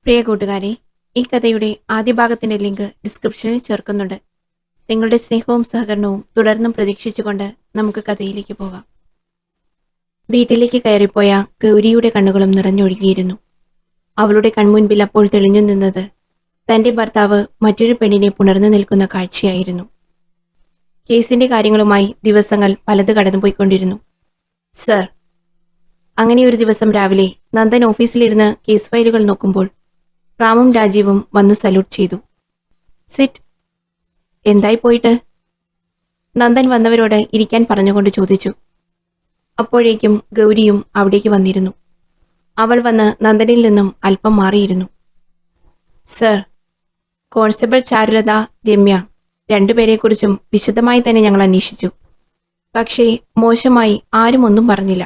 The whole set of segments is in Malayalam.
പ്രിയ കൂട്ടുകാരെ, ഈ കഥയുടെ ആദ്യ ഭാഗത്തിന്റെ ലിങ്ക് ഡിസ്ക്രിപ്ഷനിൽ ചേർക്കുന്നുണ്ട്. നിങ്ങളുടെ സ്നേഹവും സഹകരണവും തുടർന്നും പ്രതീക്ഷിച്ചുകൊണ്ട് നമുക്ക് കഥയിലേക്ക് പോകാം. വീട്ടിലേക്ക് കയറിപ്പോയ ഗൗരിയുടെ കണ്ണുകളും നിറഞ്ഞൊഴുകിയിരുന്നു. അവളുടെ കൺമുൻപിൽ അപ്പോൾ തെളിഞ്ഞു നിന്നത് തന്റെ ഭർത്താവ് മറ്റൊരു പെണ്ണിനെ പുണർന്നു നിൽക്കുന്ന കാഴ്ചയായിരുന്നു. കേസിന്റെ കാര്യങ്ങളുമായി ദിവസങ്ങൾ പലത് കടന്നുപോയിക്കൊണ്ടിരുന്നു. സർ, അങ്ങനെ ഒരു ദിവസം രാവിലെ നന്ദൻ ഓഫീസിലിരുന്ന് കേസ് ഫയലുകൾ നോക്കുമ്പോൾ റാമും രാജീവും വന്നു സല്യൂട്ട് ചെയ്തു. സിറ്റ്. എന്തായി പോയിട്ട്? നന്ദൻ വന്നവരോട് ഇരിക്കാൻ പറഞ്ഞുകൊണ്ട് ചോദിച്ചു. അപ്പോഴേക്കും ഗൗരിയും അവിടേക്ക് വന്നിരുന്നു. അവൾ വന്ന് നന്ദനിൽ നിന്നും അല്പം മാറിയിരുന്നു. സർ, കോൺസ്റ്റബിൾ ചാരുലത, രമ്യ രണ്ടുപേരെക്കുറിച്ചും വിശദമായി തന്നെ ഞങ്ങൾ അന്വേഷിച്ചു. പക്ഷേ മോശമായി ആരും ഒന്നും പറഞ്ഞില്ല.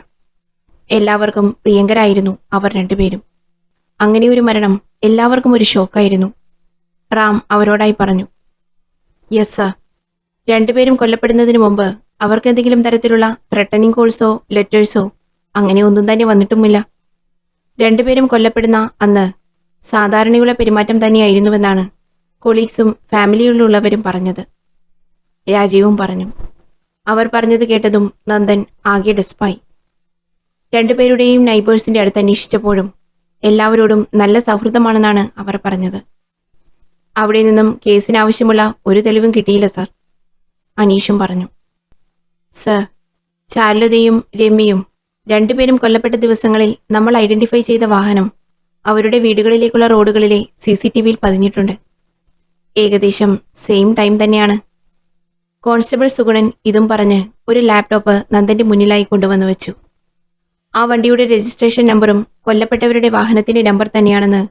എല്ലാവർക്കും പ്രിയങ്കരായിരുന്നു അവർ രണ്ടുപേരും. അങ്ങനെയൊരു മരണം എല്ലാവർക്കും ഒരു ഷോക്കായിരുന്നു. റാം അവരോടായി പറഞ്ഞു. യെസ് സർ, രണ്ടുപേരും കൊല്ലപ്പെടുന്നതിന് മുമ്പ് അവർക്ക് എന്തെങ്കിലും തരത്തിലുള്ള ത്രെട്ടനിങ് കോൾസോ ലെറ്റേഴ്സോ അങ്ങനെ ഒന്നും തന്നെ വന്നിട്ടുമില്ല. രണ്ടുപേരും കൊല്ലപ്പെടുന്ന അന്ന് സാധാരണയുള്ള പെരുമാറ്റം തന്നെയായിരുന്നുവെന്നാണ് കൊളീഗ്സും ഫാമിലിയിലുള്ളവരും പറഞ്ഞത്. രാജീവും പറഞ്ഞു. അവർ പറഞ്ഞത് കേട്ടതും നന്ദൻ ആകെ ഡെസ്പായി. രണ്ടുപേരുടെയും നൈബേഴ്സിന്റെ അടുത്ത് അന്വേഷിച്ചപ്പോഴും എല്ലാവരോടും നല്ല സൗഹൃദമാണെന്നാണ് അവർ പറഞ്ഞത്. അവിടെ നിന്നും കേസിനാവശ്യമുള്ള ഒരു തെളിവും കിട്ടിയില്ല സർ, അനീഷും പറഞ്ഞു. സർ, ചാരുലതയും രമ്യയും രണ്ടുപേരും കൊല്ലപ്പെട്ട ദിവസങ്ങളിൽ നമ്മൾ ഐഡന്റിഫൈ ചെയ്ത വാഹനം അവരുടെ വീടുകളിലേക്കുള്ള റോഡുകളിലെ CCTVയിൽ പതിഞ്ഞിട്ടുണ്ട്. ഏകദേശം സെയിം ടൈം തന്നെയാണ്. കോൺസ്റ്റബിൾ സുഗുണൻ ഇതും പറഞ്ഞ് ഒരു ലാപ്ടോപ്പ് നന്ദന്റെ മുന്നിലായി കൊണ്ടുവന്നു വെച്ചു. ആ വണ്ടിയുടെ രജിസ്ട്രേഷൻ നമ്പറും കൊല്ലപ്പെട്ടവരുടെ വാഹനത്തിന്റെ നമ്പർ തന്നെയാണെന്ന്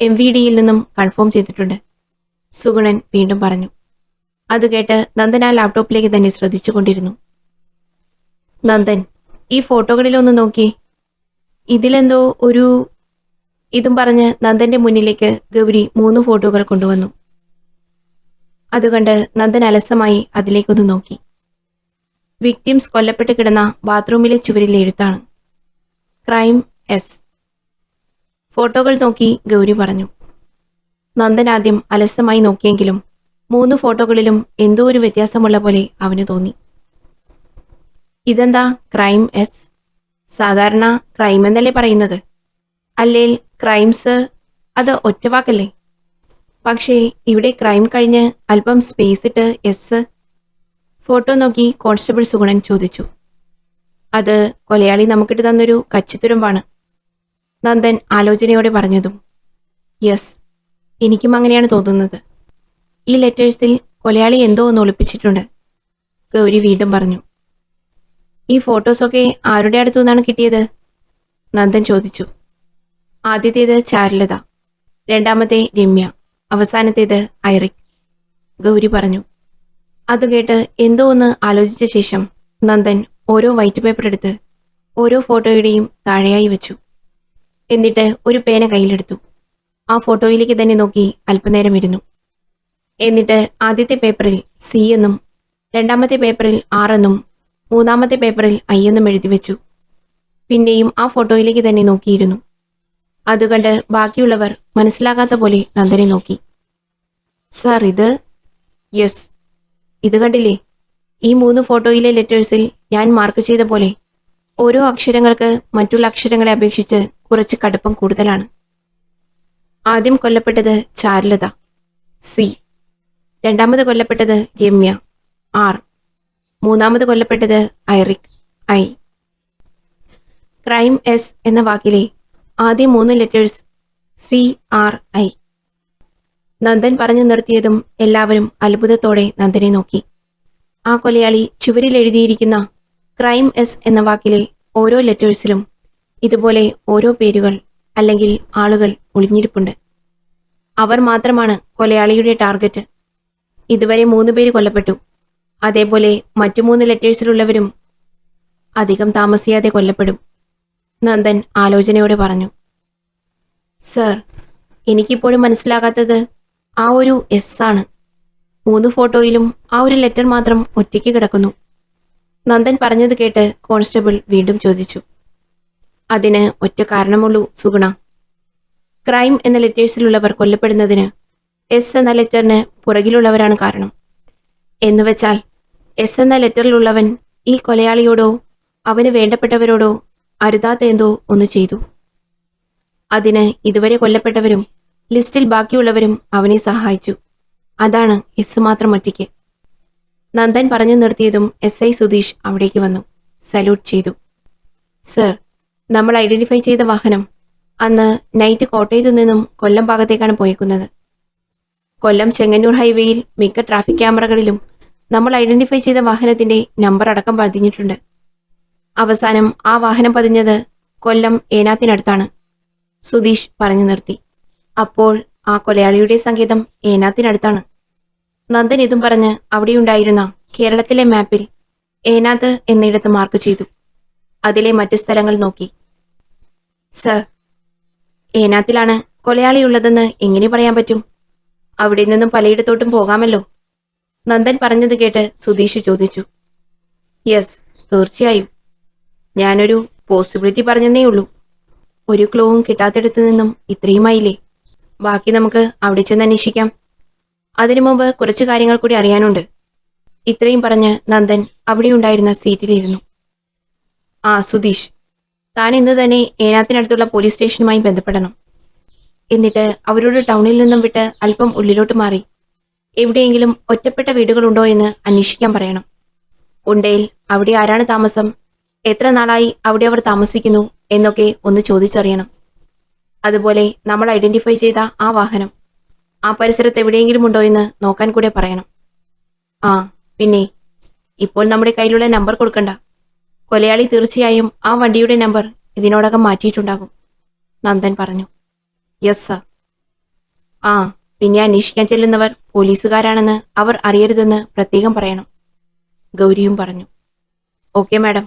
MVDയിൽ നിന്നും കൺഫേം ചെയ്തിട്ടുണ്ട്, സുഗുണൻ വീണ്ടും പറഞ്ഞു. അതുകേട്ട് നന്ദൻ ആ ലാപ്ടോപ്പിലേക്ക് തന്നെ ശ്രദ്ധിച്ചുകൊണ്ടിരുന്നു. നന്ദൻ, ഈ ഫോട്ടോകളിലൊന്ന് നോക്കി. ഇതിലെന്തോ ഒരു... ഇതും പറഞ്ഞ് നന്ദന്റെ മുന്നിലേക്ക് ഗൗരി 3 ഫോട്ടോകൾ കൊണ്ടുവന്നു. അതുകണ്ട് നന്ദൻ അലസമായി അതിലേക്കൊന്ന് നോക്കി. വിക്ടിംസ് കൊല്ലപ്പെട്ട് കിടന്ന ബാത്റൂമിലെ ചുവരിലെ എഴുത്താണ് ക്രൈം S. ഫോട്ടോകൾ നോക്കി ഗൗരി പറഞ്ഞു. നന്ദൻ ആദ്യം അലസമായി നോക്കിയെങ്കിലും 3 ഫോട്ടോകളിലും എന്തോ ഒരു വ്യത്യാസമുള്ള പോലെ അവന് തോന്നി. ഇതെന്താ ക്രൈം S? സാധാരണ ക്രൈം എന്നല്ലേ പറയുന്നത്? അല്ലേൽ ക്രൈംസ് അത് ഒറ്റവാക്കല്ലേ? പക്ഷേ ഇവിടെ ക്രൈം കഴിഞ്ഞ് അല്പം സ്പേസ് ഇട്ട് S. ഫോട്ടോ നോക്കി കോൺസ്റ്റബിൾ സുഗുണൻ ചോദിച്ചു. അത് കൊലയാളി നമുക്കിട്ട് തന്നൊരു കച്ചിത്തുരുമ്പാണ്, നന്ദൻ ആലോചനയോടെ പറഞ്ഞതും. യെസ്, എനിക്കും അങ്ങനെയാണ് തോന്നുന്നത്. ഈ ലെറ്റേഴ്സിൽ കൊലയാളി എന്തോ ഒന്ന് ഒളിപ്പിച്ചിട്ടുണ്ട്, ഗൗരി വീണ്ടും പറഞ്ഞു. ഈ ഫോട്ടോസൊക്കെ ആരുടെ അടുത്തു നിന്നാണ് കിട്ടിയത്? നന്ദൻ ചോദിച്ചു. ആദ്യത്തേത് ചാരുലത, രണ്ടാമത്തെ രമ്യ, അവസാനത്തേത് ഐറിക്, ഗൗരി പറഞ്ഞു. അതുകേട്ട് എന്തോ ഒന്ന് ആലോചിച്ച ശേഷം നന്ദൻ ഓരോ വൈറ്റ് പേപ്പർ എടുത്ത് ഓരോ ഫോട്ടോയുടെയും താഴെയായി വെച്ചു. എന്നിട്ട് ഒരു പേന കയ്യിലെടുത്തു. ആ ഫോട്ടോയിലേക്ക് തന്നെ നോക്കി അല്പനേരം ഇരുന്നു. എന്നിട്ട് ആദ്യത്തെ പേപ്പറിൽ C എന്നും രണ്ടാമത്തെ പേപ്പറിൽ R എന്നും മൂന്നാമത്തെ പേപ്പറിൽ I എന്നും എഴുതി വെച്ചു. പിന്നെയും ആ ഫോട്ടോയിലേക്ക് തന്നെ നോക്കിയിരുന്നു. അതുകണ്ട് ബാക്കിയുള്ളവർ മനസ്സിലാകാത്ത പോലെ നന്ദനെ നോക്കി. സാർ, ഇത്? യെസ്, ഇത് കണ്ടില്ലേ? ഈ 3 ഫോട്ടോയിലെ ലെറ്റേഴ്സിൽ ഞാൻ മാർക്ക് ചെയ്ത പോലെ ഓരോ അക്ഷരങ്ങൾക്ക് മറ്റുള്ള അക്ഷരങ്ങളെ അപേക്ഷിച്ച് കുറച്ച് കടുപ്പം കൂടുതലാണ്. ആദ്യം കൊല്ലപ്പെട്ടത് ചാരുലത C, രണ്ടാമത് കൊല്ലപ്പെട്ടത് രമ്യ R, മൂന്നാമത് കൊല്ലപ്പെട്ടത് ഐറിക് I. ക്രൈം S എന്ന വാക്കിലെ ആദ്യ 3 ലെറ്റേഴ്സ് CRI. നന്ദൻ പറഞ്ഞു നിർത്തിയതും എല്ലാവരും അത്ഭുതത്തോടെ നന്ദനെ നോക്കി. ആ കൊലയാളി ചുവരിൽ എഴുതിയിരിക്കുന്ന ക്രൈം S എന്ന വാക്കിലെ ഓരോ ലെറ്റേഴ്സിലും ഇതുപോലെ ഓരോ പേരുകൾ അല്ലെങ്കിൽ ആളുകൾ ഒളിഞ്ഞിരിപ്പുണ്ട്. അവർ മാത്രമാണ് കൊലയാളിയുടെ ടാർഗറ്റ്. ഇതുവരെ 3 പേര് കൊല്ലപ്പെട്ടു. അതേപോലെ മറ്റു 3 ലെറ്റേഴ്സിലുള്ളവരും അധികം താമസിയാതെ കൊല്ലപ്പെടും, നന്ദൻ ആലോചനയോടെ പറഞ്ഞു. സർ, എനിക്കിപ്പോഴും മനസ്സിലാകാത്തത് ആ ഒരു S ആണ്. 3 ഫോട്ടോയിലും ആ ഒരു ലെറ്റർ മാത്രം ഒറ്റയ്ക്ക് കിടക്കുന്നു. നന്ദൻ പറഞ്ഞത് കേട്ട് കോൺസ്റ്റബിൾ വീണ്ടും ചോദിച്ചു. അതിന് ഒറ്റ കാരണമുള്ളൂ സുഗുണ. ക്രൈം എന്ന ലെറ്റേഴ്സിലുള്ളവർ കൊല്ലപ്പെടുന്നതിന് എസ് എന്ന ലെറ്ററിന് പുറകിലുള്ളവരാണ് കാരണം. എന്നുവെച്ചാൽ എസ് എന്ന ലെറ്ററിലുള്ളവൻ ഈ കൊലയാളിയോടോ അവന് വേണ്ടപ്പെട്ടവരോടോ അരുതാത്ത എന്തോ ഒന്ന് ചെയ്തു. അതിന് ഇതുവരെ കൊല്ലപ്പെട്ടവരും ലിസ്റ്റിൽ ബാക്കിയുള്ളവരും അവനെ സഹായിച്ചു. അതാണ് എസ് മാത്രം ഒറ്റയ്ക്ക്. നന്ദൻ പറഞ്ഞു നിർത്തിയതും SI സുധീഷ് അവിടേക്ക് വന്നു. സല്യൂട്ട് ചെയ്തു. സർ, നമ്മൾ ഐഡന്റിഫൈ ചെയ്ത വാഹനം അന്ന് നൈറ്റ് കോട്ടയത്തു നിന്നും കൊല്ലം ഭാഗത്തേക്കാണ് പോയേക്കുന്നത്. കൊല്ലം ചെങ്ങന്നൂർ ഹൈവേയിൽ മിക്ക ട്രാഫിക് ക്യാമറകളിലും നമ്മൾ ഐഡന്റിഫൈ ചെയ്ത വാഹനത്തിന്റെ നമ്പർ അടക്കം പതിഞ്ഞിട്ടുണ്ട്. അവസാനം ആ വാഹനം പതിഞ്ഞത് കൊല്ലം ഏനാത്തിനടുത്താണ്. സുധീഷ് പറഞ്ഞു നിർത്തി. അപ്പോൾ ആ കൊലയാളിയുടെ സങ്കേതം ഏനാത്തിനടുത്താണ്. നന്ദൻ ഇതും പറഞ്ഞ് അവിടെയുണ്ടായിരുന്ന കേരളത്തിലെ മാപ്പിൽ ഏനാത്ത് എന്നിടത്ത് മാർക്ക് ചെയ്തു. അതിലെ മറ്റു സ്ഥലങ്ങൾ നോക്കി. സർ, ഏനാത്തിലാണ് കൊലയാളിയുള്ളതെന്ന് എങ്ങനെ പറയാൻ പറ്റും? അവിടെ നിന്നും പലയിടത്തോട്ടും പോകാമല്ലോ. നന്ദൻ പറഞ്ഞത് കേട്ട് സുധീഷ് ചോദിച്ചു. യെസ്, തീർച്ചയായും. ഞാനൊരു പോസിബിലിറ്റി പറഞ്ഞതേ ഉള്ളൂ. ഒരു ക്ലൂവും കിട്ടാത്തിടത്തു നിന്നും ഇത്രയുമായില്ലേ. ബാക്കി നമുക്ക് അവിടെ ചെന്ന് അന്വേഷിക്കാം. അതിനു മുമ്പ് കുറച്ചു കാര്യങ്ങൾ കൂടി അറിയാനുണ്ട്. ഇത്രയും പറഞ്ഞ് നന്ദൻ അവിടെയുണ്ടായിരുന്ന സീറ്റിലിരുന്നു. സുധീഷ്, താൻ ഇന്ന് തന്നെ ഏനാത്തിനടുത്തുള്ള പോലീസ് സ്റ്റേഷനുമായി ബന്ധപ്പെടണം. എന്നിട്ട് അവരോട് ടൗണിൽ നിന്നും വിട്ട് അല്പം ഉള്ളിലോട്ട് മാറി എവിടെയെങ്കിലും ഒറ്റപ്പെട്ട വീടുകളുണ്ടോ എന്ന് അന്വേഷിക്കാൻ പറയണം. ഉണ്ടേൽ അവിടെ ആരാണ് താമസം, എത്ര നാളായി അവിടെ അവർ താമസിക്കുന്നു എന്നൊക്കെ ഒന്ന് ചോദിച്ചറിയണം. അതുപോലെ നമ്മൾ ഐഡന്റിഫൈ ചെയ്ത ആ വാഹനം ആ പരിസരത്ത് എവിടെയെങ്കിലും ഉണ്ടോ എന്ന് നോക്കാൻ കൂടെ പറയണം. പിന്നെ ഇപ്പോൾ നമ്മുടെ കയ്യിലുള്ള നമ്പർ കൊടുക്കണ്ട. കൊലയാളി തീർച്ചയായും ആ വണ്ടിയുടെ നമ്പർ ഇതിനോടകം മാറ്റിയിട്ടുണ്ടാകും. നന്ദൻ പറഞ്ഞു. Yes sir. പിന്നെ അന്വേഷിക്കാൻ ചെല്ലുന്നവർ പോലീസുകാരാണെന്ന് അവർ അറിയരുതെന്ന് പ്രത്യേകം പറയണം. ഗൗരിയും പറഞ്ഞു. Okay madam.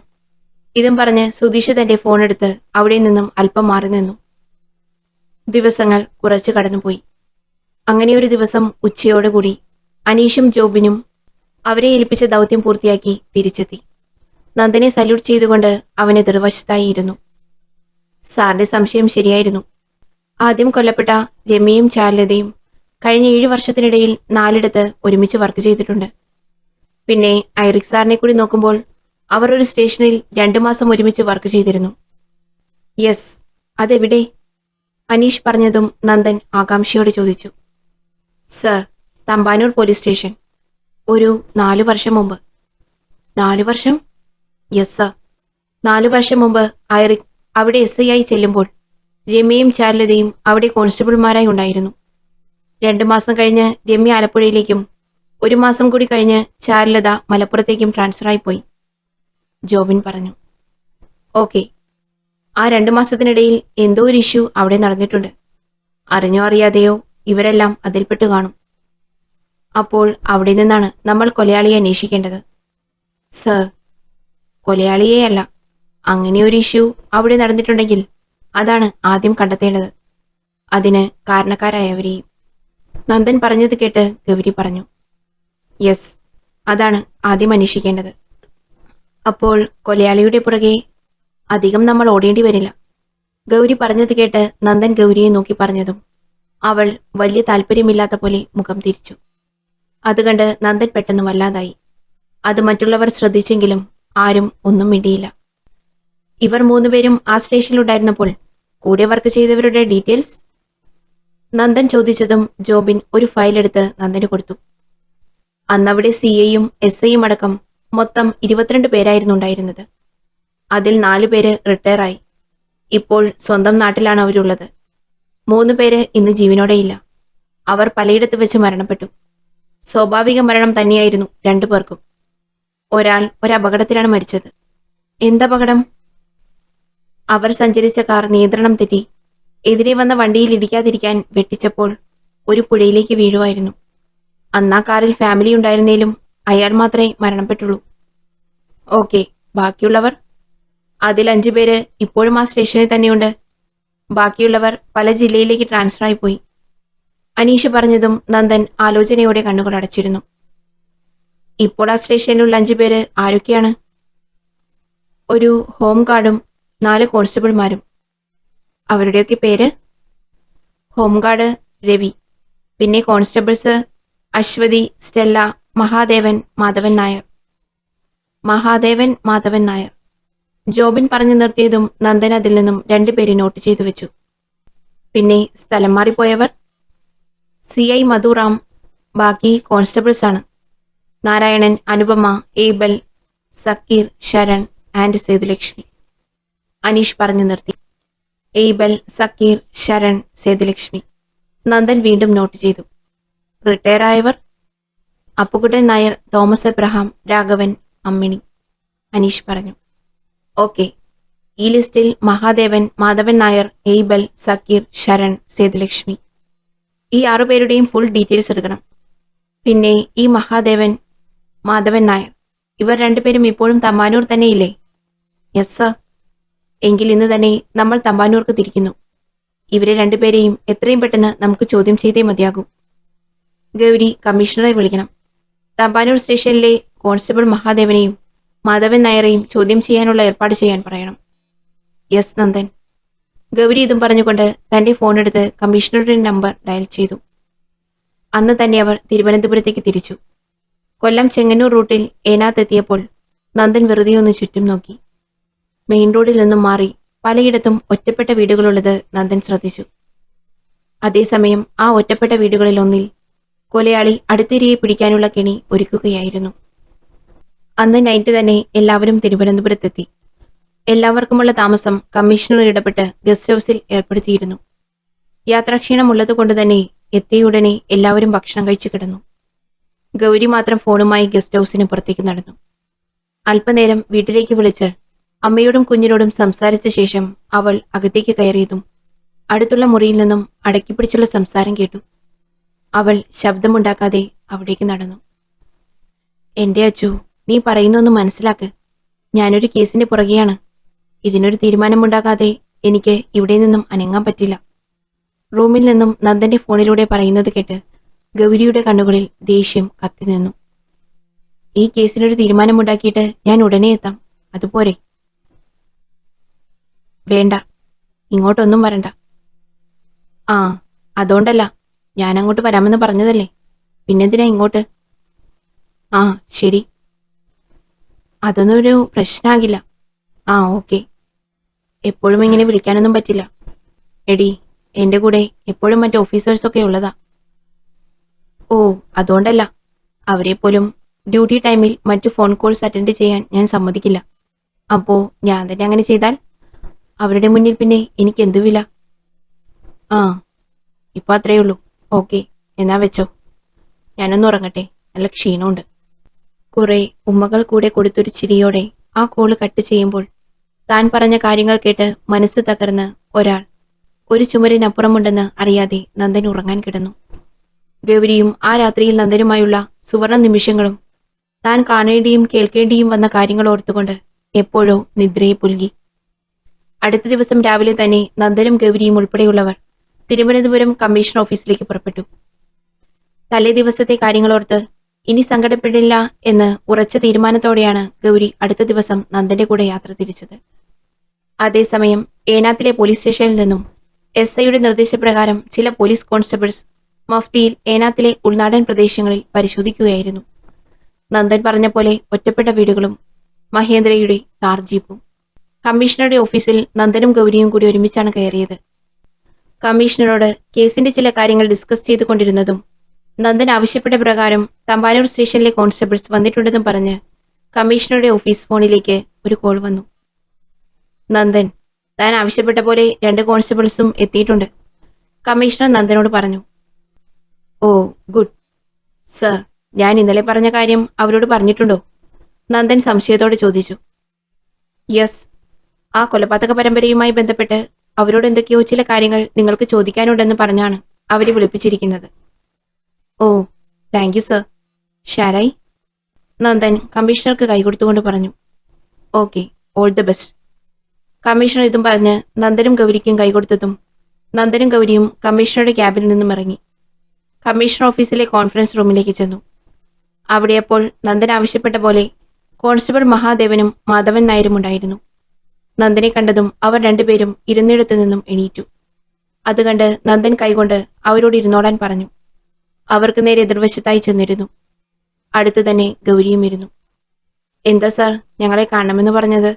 ഇതും പറഞ്ഞ് സുധീഷ് തന്റെ ഫോൺ എടുത്ത് അവിടെ നിന്നും അല്പം മാറി നിന്നു. ദിവസങ്ങൾ കുറച്ചു കടന്നുപോയി. അങ്ങനെ ഒരു ദിവസം ഉച്ചയോടുകൂടി അനീഷും ജോബിനും അവരെ ഏൽപ്പിച്ച ദൗത്യം പൂർത്തിയാക്കി തിരിച്ചെത്തി. നന്ദനെ സല്യൂട്ട് ചെയ്തുകൊണ്ട് അവന് എതിർവശത്തായി ഇരുന്നു. സാറിന്റെ സംശയം ശരിയായിരുന്നു. ആദ്യം കൊല്ലപ്പെട്ട രമ്യയും ചാരുലതയും കഴിഞ്ഞ 7 വർഷത്തിനിടയിൽ 4 ഒരുമിച്ച് വർക്ക് ചെയ്തിട്ടുണ്ട്. പിന്നെ ഐറിക് സാറിനെ കൂടി നോക്കുമ്പോൾ അവർ ഒരു സ്റ്റേഷനിൽ 2 മാസം ഒരുമിച്ച് വർക്ക് ചെയ്തിരുന്നു. യെസ്, അതെവിടെ? അനീഷ് പറഞ്ഞതും നന്ദൻ ആകാംക്ഷയോടെ ചോദിച്ചു. Sir, Thampanoor police station. ഒരു 4 വർഷം മുമ്പ്. 4 വർഷം? Yes sir. 4 വർഷം മുമ്പ് ഐറിക് അവിടെ SI ആയി ചെല്ലുമ്പോൾ രമ്യയും ചാരുലതയും അവിടെ കോൺസ്റ്റബിൾമാരായി ഉണ്ടായിരുന്നു. 2 മാസം കഴിഞ്ഞ് രമ്യ ആലപ്പുഴയിലേക്കും 1 മാസം കൂടി കഴിഞ്ഞ് ചാരുലത മലപ്പുറത്തേക്കും ട്രാൻസ്ഫറായി പോയി. ജോബിൻ പറഞ്ഞു. ഓക്കെ. ആ 2 മാസത്തിനിടയിൽ എന്തോ ഒരു ഇഷ്യൂ അവിടെ നടന്നിട്ടുണ്ട്. അറിഞ്ഞോ അറിയാതെയോ ഇവരെല്ലാം അതിൽപ്പെട്ടു കാണും. അപ്പോൾ അവിടെ നിന്നാണ് നമ്മൾ കൊലയാളിയെ അന്വേഷിക്കേണ്ടത്. സർ, കൊലയാളിയെയല്ല, അങ്ങനെയൊരു ഇഷ്യൂ അവിടെ നടന്നിട്ടുണ്ടെങ്കിൽ അതാണ് ആദ്യം കണ്ടെത്തേണ്ടത്. അതിന് കാരണക്കാരായവരെയും. നന്ദൻ പറഞ്ഞത് കേട്ട് ഗൗരി പറഞ്ഞു. യെസ്, അതാണ് ആദ്യം അന്വേഷിക്കേണ്ടത്. അപ്പോൾ കൊലയാളിയുടെ പുറകെ അധികം നമ്മൾ ഓടേണ്ടി വരില്ല. ഗൗരി പറഞ്ഞത് കേട്ട് നന്ദൻ ഗൗരിയെ നോക്കി പറഞ്ഞതും അവൾ വലിയ താല്പര്യമില്ലാത്ത പോലെ മുഖം തിരിച്ചു. അതുകണ്ട് നന്ദൻ പെട്ടെന്ന് വല്ലാതായി. അത് മറ്റുള്ളവർ ശ്രദ്ധിച്ചെങ്കിലും ആരും ഒന്നും മിണ്ടിയില്ല. ഇവർ 3 പേരും ആ സ്റ്റേഷനിലുണ്ടായിരുന്നപ്പോൾ കൂടെ വർക്ക് ചെയ്തവരുടെ ഡീറ്റെയിൽസ് നന്ദൻ ചോദിച്ചതും ജോബിൻ ഒരു ഫയൽ എടുത്ത് നന്ദന് കൊടുത്തു. അന്നവിടെ CIയും SIയും അടക്കം മൊത്തം 22 പേരായിരുന്നു ഉണ്ടായിരുന്നത്. അതിൽ 4 പേര് റിട്ടയറായി. ഇപ്പോൾ സ്വന്തം നാട്ടിലാണ് അവരുള്ളത്. 3 പേര് ഇന്ന് ജീവനോടെയില്ല. അവർ പലയിടത്ത് വെച്ച് മരണപ്പെട്ടു. സ്വാഭാവിക മരണം തന്നെയായിരുന്നു 2 പേർക്കും. ഒരാൾ ഒരപകടത്തിലാണ് മരിച്ചത്. എന്തപകടം? അവർ സഞ്ചരിച്ച കാർ നിയന്ത്രണം തെറ്റി എതിരെ വന്ന വണ്ടിയിൽ ഇടിക്കാതിരിക്കാൻ വെട്ടിച്ചപ്പോൾ ഒരു പുഴയിലേക്ക് വീഴുമായിരുന്നു. അന്നാ കാറിൽ ഫാമിലി ഉണ്ടായിരുന്നേലും അയാൾ മാത്രമേ മരണപ്പെട്ടുള്ളൂ. ഓക്കെ, ബാക്കിയുള്ളവർ? അതിൽ 5 പേര് ഇപ്പോഴും ആ സ്റ്റേഷനിൽ തന്നെയുണ്ട്. ബാക്കിയുള്ളവർ പല ജില്ലയിലേക്ക് ട്രാൻസ്ഫർ ആയിപ്പോയി. അനീഷ് പറഞ്ഞതും നന്ദൻ ആലോചനയോടെ കണ്ണുകൾ അടച്ചിരുന്നു. ഇപ്പോൾ ആ സ്റ്റേഷനിലുള്ള 5 പേര് ആരൊക്കെയാണ്? ഒരു ഹോം ഗാർഡും 4 കോൺസ്റ്റബിൾമാരും. അവരുടെയൊക്കെ പേര്? ഹോംഗാർഡ് രവി, പിന്നെ കോൺസ്റ്റബിൾസ് അശ്വതി, സ്റ്റെല്ല, മഹാദേവൻ, മാധവൻ നായർ. മഹാദേവൻ, മാധവൻ നായർ. ജോബിൻ പറഞ്ഞു നിർത്തിയതും നന്ദൻ അതിൽ നിന്നും 2 പേരെ നോട്ട് ചെയ്തു വെച്ചു. പിന്നെ സ്ഥലം മാറിപ്പോയവർ? CI മധുറാം, ബാക്കി കോൺസ്റ്റബിൾസ് ആണ്. Narayanan, Anupama, Abel, Zakir, Sharan and Sethulakshmi. അനീഷ് പറഞ്ഞു നിർത്തി. ഏബൽ, സക്കീർ, ശരൺ, സേതുലക്ഷ്മി. നന്ദൻ വീണ്ടും നോട്ട് ചെയ്തു. റിട്ടയർ ആയവർ? Appukuttan Nair, Thomas Abraham, Raghavan, Ammini. അനീഷ് പറഞ്ഞു. ഓക്കെ, ഈ ലിസ്റ്റിൽ മഹാദേവൻ, മാധവൻ നായർ, ഏബൽ, സക്കീർ, ശരൺ, സേതുലക്ഷ്മി, ഈ 6 പേരുടെയും ഫുൾ ഡീറ്റെയിൽസ് എടുക്കണം. പിന്നെ ഈ മഹാദേവൻ, മാധവൻ നായർ, ഇവർ 2 പേരും ഇപ്പോഴും തമ്പാനൂർ തന്നെയില്ലേ? Yes sir. എങ്കിൽ ഇന്ന് തന്നെ നമ്മൾ തമ്പാനൂർക്ക് തിരിക്കുന്നു. ഇവരെ 2 പേരെയും എത്രയും പെട്ടെന്ന് നമുക്ക് ചോദ്യം ചെയ്തേ മതിയാകൂ. ഗൗരി, കമ്മീഷണറെ വിളിക്കണം. തമ്പാനൂർ സ്റ്റേഷനിലെ കോൺസ്റ്റബിൾ മഹാദേവനെയും മാധവൻ നായരെയും ചോദ്യം ചെയ്യാനുള്ള ഏർപ്പാട് ചെയ്യാൻ പറയണം. യെസ് നന്ദൻ. ഗൗരി ഇതും പറഞ്ഞുകൊണ്ട് തന്റെ ഫോണെടുത്ത് കമ്മീഷണറുടെ നമ്പർ ഡയൽ ചെയ്തു. അന്ന് തന്നെ അവർ തിരുവനന്തപുരത്തേക്ക് തിരിച്ചു. കൊല്ലം ചെങ്ങന്നൂർ റൂട്ടിൽ ഏനാത്തെത്തിയപ്പോൾ നന്ദൻ വെറുതെ ഒന്ന് ചുറ്റും നോക്കി. മെയിൻ റോഡിൽ നിന്നും മാറി പലയിടത്തും ഒറ്റപ്പെട്ട വീടുകളുള്ളത് നന്ദൻ ശ്രദ്ധിച്ചു. അതേസമയം ആ ഒറ്റപ്പെട്ട വീടുകളിൽ ഒന്നിൽ കൊലയാളി അടുത്തിരിയെ പിടിക്കാനുള്ള കെണി ഒരുക്കുകയായിരുന്നു. അന്ന് നൈറ്റ് തന്നെ എല്ലാവരും തിരുവനന്തപുരത്തെത്തി. എല്ലാവർക്കുമുള്ള താമസം കമ്മീഷണർ ഇടപെട്ട് ഗസ്റ്റ് ഹൗസിൽ ഏർപ്പെടുത്തിയിരുന്നു. യാത്രാക്ഷീണമുള്ളതുകൊണ്ട് തന്നെ എത്തിയുടനെ എല്ലാവരും ഭക്ഷണം കഴിച്ചു കിടന്നു. ഗൗരി മാത്രം ഫോണുമായി ഗസ്റ്റ് ഹൗസിന് പുറത്തേക്ക് നടന്നു. അല്പനേരം വീട്ടിലേക്ക് വിളിച്ച് അമ്മയോടും കുഞ്ഞിനോടും സംസാരിച്ച ശേഷം അവൾ അകത്തേക്ക് കയറിയതും അടുത്തുള്ള മുറിയിൽ നിന്നും അടക്കിപ്പിടിച്ചുള്ള സംസാരം കേട്ടു. അവൾ ശബ്ദമുണ്ടാക്കാതെ അവിടേക്ക് നടന്നു. എന്റെ അച്ചു, നീ പറയുന്നൊന്ന് മനസ്സിലാക്ക്. ഞാനൊരു കേസിന്റെ പുറകെയാണ്. ഇതിനൊരു തീരുമാനമുണ്ടാകാതെ എനിക്ക് ഇവിടെ നിന്നും അനങ്ങാൻ പറ്റില്ല. റൂമിൽ നിന്നും നന്ദന്റെ ഫോണിലൂടെ പറയുന്നത് കേട്ട് ഗൗരിയുടെ കണ്ണുകളിൽ ദേഷ്യം കത്തി നിന്നു. ഈ കേസിനൊരു തീരുമാനമുണ്ടാക്കിയിട്ട് ഞാൻ ഉടനെ എത്താം, അതുപോരെ? വേണ്ട, ഇങ്ങോട്ടൊന്നും വരണ്ട. ആ, അതുകൊണ്ടല്ല, ഞാൻ അങ്ങോട്ട് വരാമെന്ന് പറഞ്ഞതല്ലേ, പിന്നെന്തിനാ ഇങ്ങോട്ട്? ആ ശരി, അതൊന്നും ഒരു പ്രശ്നമാകില്ല. ആ ഓക്കെ. എപ്പോഴും ഇങ്ങനെ വിളിക്കാനൊന്നും പറ്റില്ല. എടി, എന്റെ കൂടെ എപ്പോഴും മറ്റ് ഓഫീസേഴ്സൊക്കെ ഉള്ളതാ. ഓ, അതുകൊണ്ടല്ല. അവരെ പോലും ഡ്യൂട്ടി ടൈമിൽ മറ്റു ഫോൺ കോൾസ് അറ്റൻഡ് ചെയ്യാൻ ഞാൻ സമ്മതിക്കില്ല. അപ്പോ ഞാൻ തന്നെ അങ്ങനെ ചെയ്താൽ അവരുടെ മുന്നിൽ പിന്നെ എനിക്ക് എന്തു വില? ആ, ഇപ്പൊ അത്രയേ ഉള്ളൂ. ഓക്കെ, എന്നാ വെച്ചോ. ഞാനൊന്ന് ഉറങ്ങട്ടെ, നല്ല ക്ഷീണമുണ്ട്. കുറെ ഉമ്മകൾ കൂടെ കൊടുത്തൊരു ചിരിയോടെ ആ കോള് കട്ട് ചെയ്യുമ്പോൾ താൻ പറഞ്ഞ കാര്യങ്ങൾ കേട്ട് മനസ്സ് തകർന്ന് ഒരാൾ ഒരു ചുമരിനപ്പുറമുണ്ടെന്ന് അറിയാതെ നന്ദൻ ഉറങ്ങാൻ കിടന്നു. ഗൗരിയും ആ രാത്രിയിൽ നന്ദനുമായുള്ള സുവർണ നിമിഷങ്ങളും താൻ കാണേണ്ടിയും കേൾക്കേണ്ടിയും വന്ന കാര്യങ്ങൾ ഓർത്തുകൊണ്ട് എപ്പോഴോ നിദ്രയെ പുൽകി. അടുത്ത ദിവസം രാവിലെ തന്നെ നന്ദനും ഗൗരിയും ഉൾപ്പെടെയുള്ളവർ തിരുവനന്തപുരം കമ്മീഷൻ ഓഫീസിലേക്ക് പുറപ്പെട്ടു. തലേ ദിവസത്തെ കാര്യങ്ങളോർത്ത് ഇനി സങ്കടപ്പെടില്ല എന്ന് ഉറച്ച തീരുമാനത്തോടെയാണ് ഗൗരി അടുത്ത ദിവസം നന്ദന്റെ കൂടെ യാത്ര തിരിച്ചത്. അതേസമയം ഏനാത്തിലെ പോലീസ് സ്റ്റേഷനിൽ നിന്നും SIയുടെ നിർദ്ദേശപ്രകാരം ചില പോലീസ് കോൺസ്റ്റബിൾസ് മഫ്തിയിൽ ഏനാത്തിലെ ഉൾനാടൻ പ്രദേശങ്ങളിൽ പരിശോധിക്കുകയായിരുന്നു. നന്ദൻ പറഞ്ഞ പോലെ ഒറ്റപ്പെട്ട വീടുകളും മഹേന്ദ്രയുടെ കാർ ജീപ്പും. കമ്മീഷണറുടെ ഓഫീസിൽ നന്ദനും ഗൗരിയും കൂടി ഒരുമിച്ചാണ് കയറിയത്. കമ്മീഷണറോട് കേസിന്റെ ചില കാര്യങ്ങൾ ഡിസ്കസ് ചെയ്തുകൊണ്ടിരുന്നതും നന്ദൻ ആവശ്യപ്പെട്ട പ്രകാരം തമ്പാനൂർ സ്റ്റേഷനിലെ കോൺസ്റ്റബിൾസ് വന്നിട്ടുണ്ടെന്നും പറഞ്ഞ് കമ്മീഷണറുടെ ഓഫീസ് ഫോണിലേക്ക് ഒരു കോൾ വന്നു. നന്ദൻ, താൻ ആവശ്യപ്പെട്ട പോലെ 2 കോൺസ്റ്റബിൾസും എത്തിയിട്ടുണ്ട്, കമ്മീഷണർ നന്ദനോട് പറഞ്ഞു. ഓ ഗുഡ് സർ, ഞാൻ ഇന്നലെ പറഞ്ഞ കാര്യം അവരോട് പറഞ്ഞിട്ടുണ്ടോ? നന്ദൻ സംശയത്തോടെ ചോദിച്ചു. യെസ്, ആ കൊലപാതക പരമ്പരയുമായി ബന്ധപ്പെട്ട് അവരോട് എന്തൊക്കെയോ ചില കാര്യങ്ങൾ നിങ്ങൾക്ക് ചോദിക്കാനുണ്ടെന്ന് പറഞ്ഞാണ് അവരെ വിളിപ്പിച്ചിരിക്കുന്നത്. ഓ താങ്ക് യു സർ. ഷാരായി? നന്ദൻ കമ്മീഷണർക്ക് കൈകൊടുത്തുകൊണ്ട് പറഞ്ഞു. Okay, all the best. Commissioner ഇതും പറഞ്ഞ് നന്ദനും ഗൗരിക്കും കൈകൊടുത്തതും നന്ദനും ഗൗരിയും കമ്മീഷണറുടെ ക്യാബിൽ നിന്നും ഇറങ്ങി കമ്മീഷണർ ഓഫീസിലെ കോൺഫറൻസ് റൂമിലേക്ക് ചെന്നു. അവിടെ അപ്പോൾ നന്ദൻ ആവശ്യപ്പെട്ട പോലെ കോൺസ്റ്റബിൾ മഹാദേവനും മാധവൻ നായരും ഉണ്ടായിരുന്നു. നന്ദനെ കണ്ടതും അവർ 2 പേരും ഇരുന്നിടത്തു നിന്നും എണീറ്റു. അത് കണ്ട് നന്ദൻ കൈകൊണ്ട് അവരോട് ഇരുന്നോടാൻ പറഞ്ഞു. അവർക്ക് നേരെ എതിർവശത്തായി ചെന്നിരുന്നു. അടുത്തു തന്നെ ഗൗരിയും ഇരുന്നു. എന്താ സാർ ഞങ്ങളെ കാണണമെന്ന് പറഞ്ഞത്?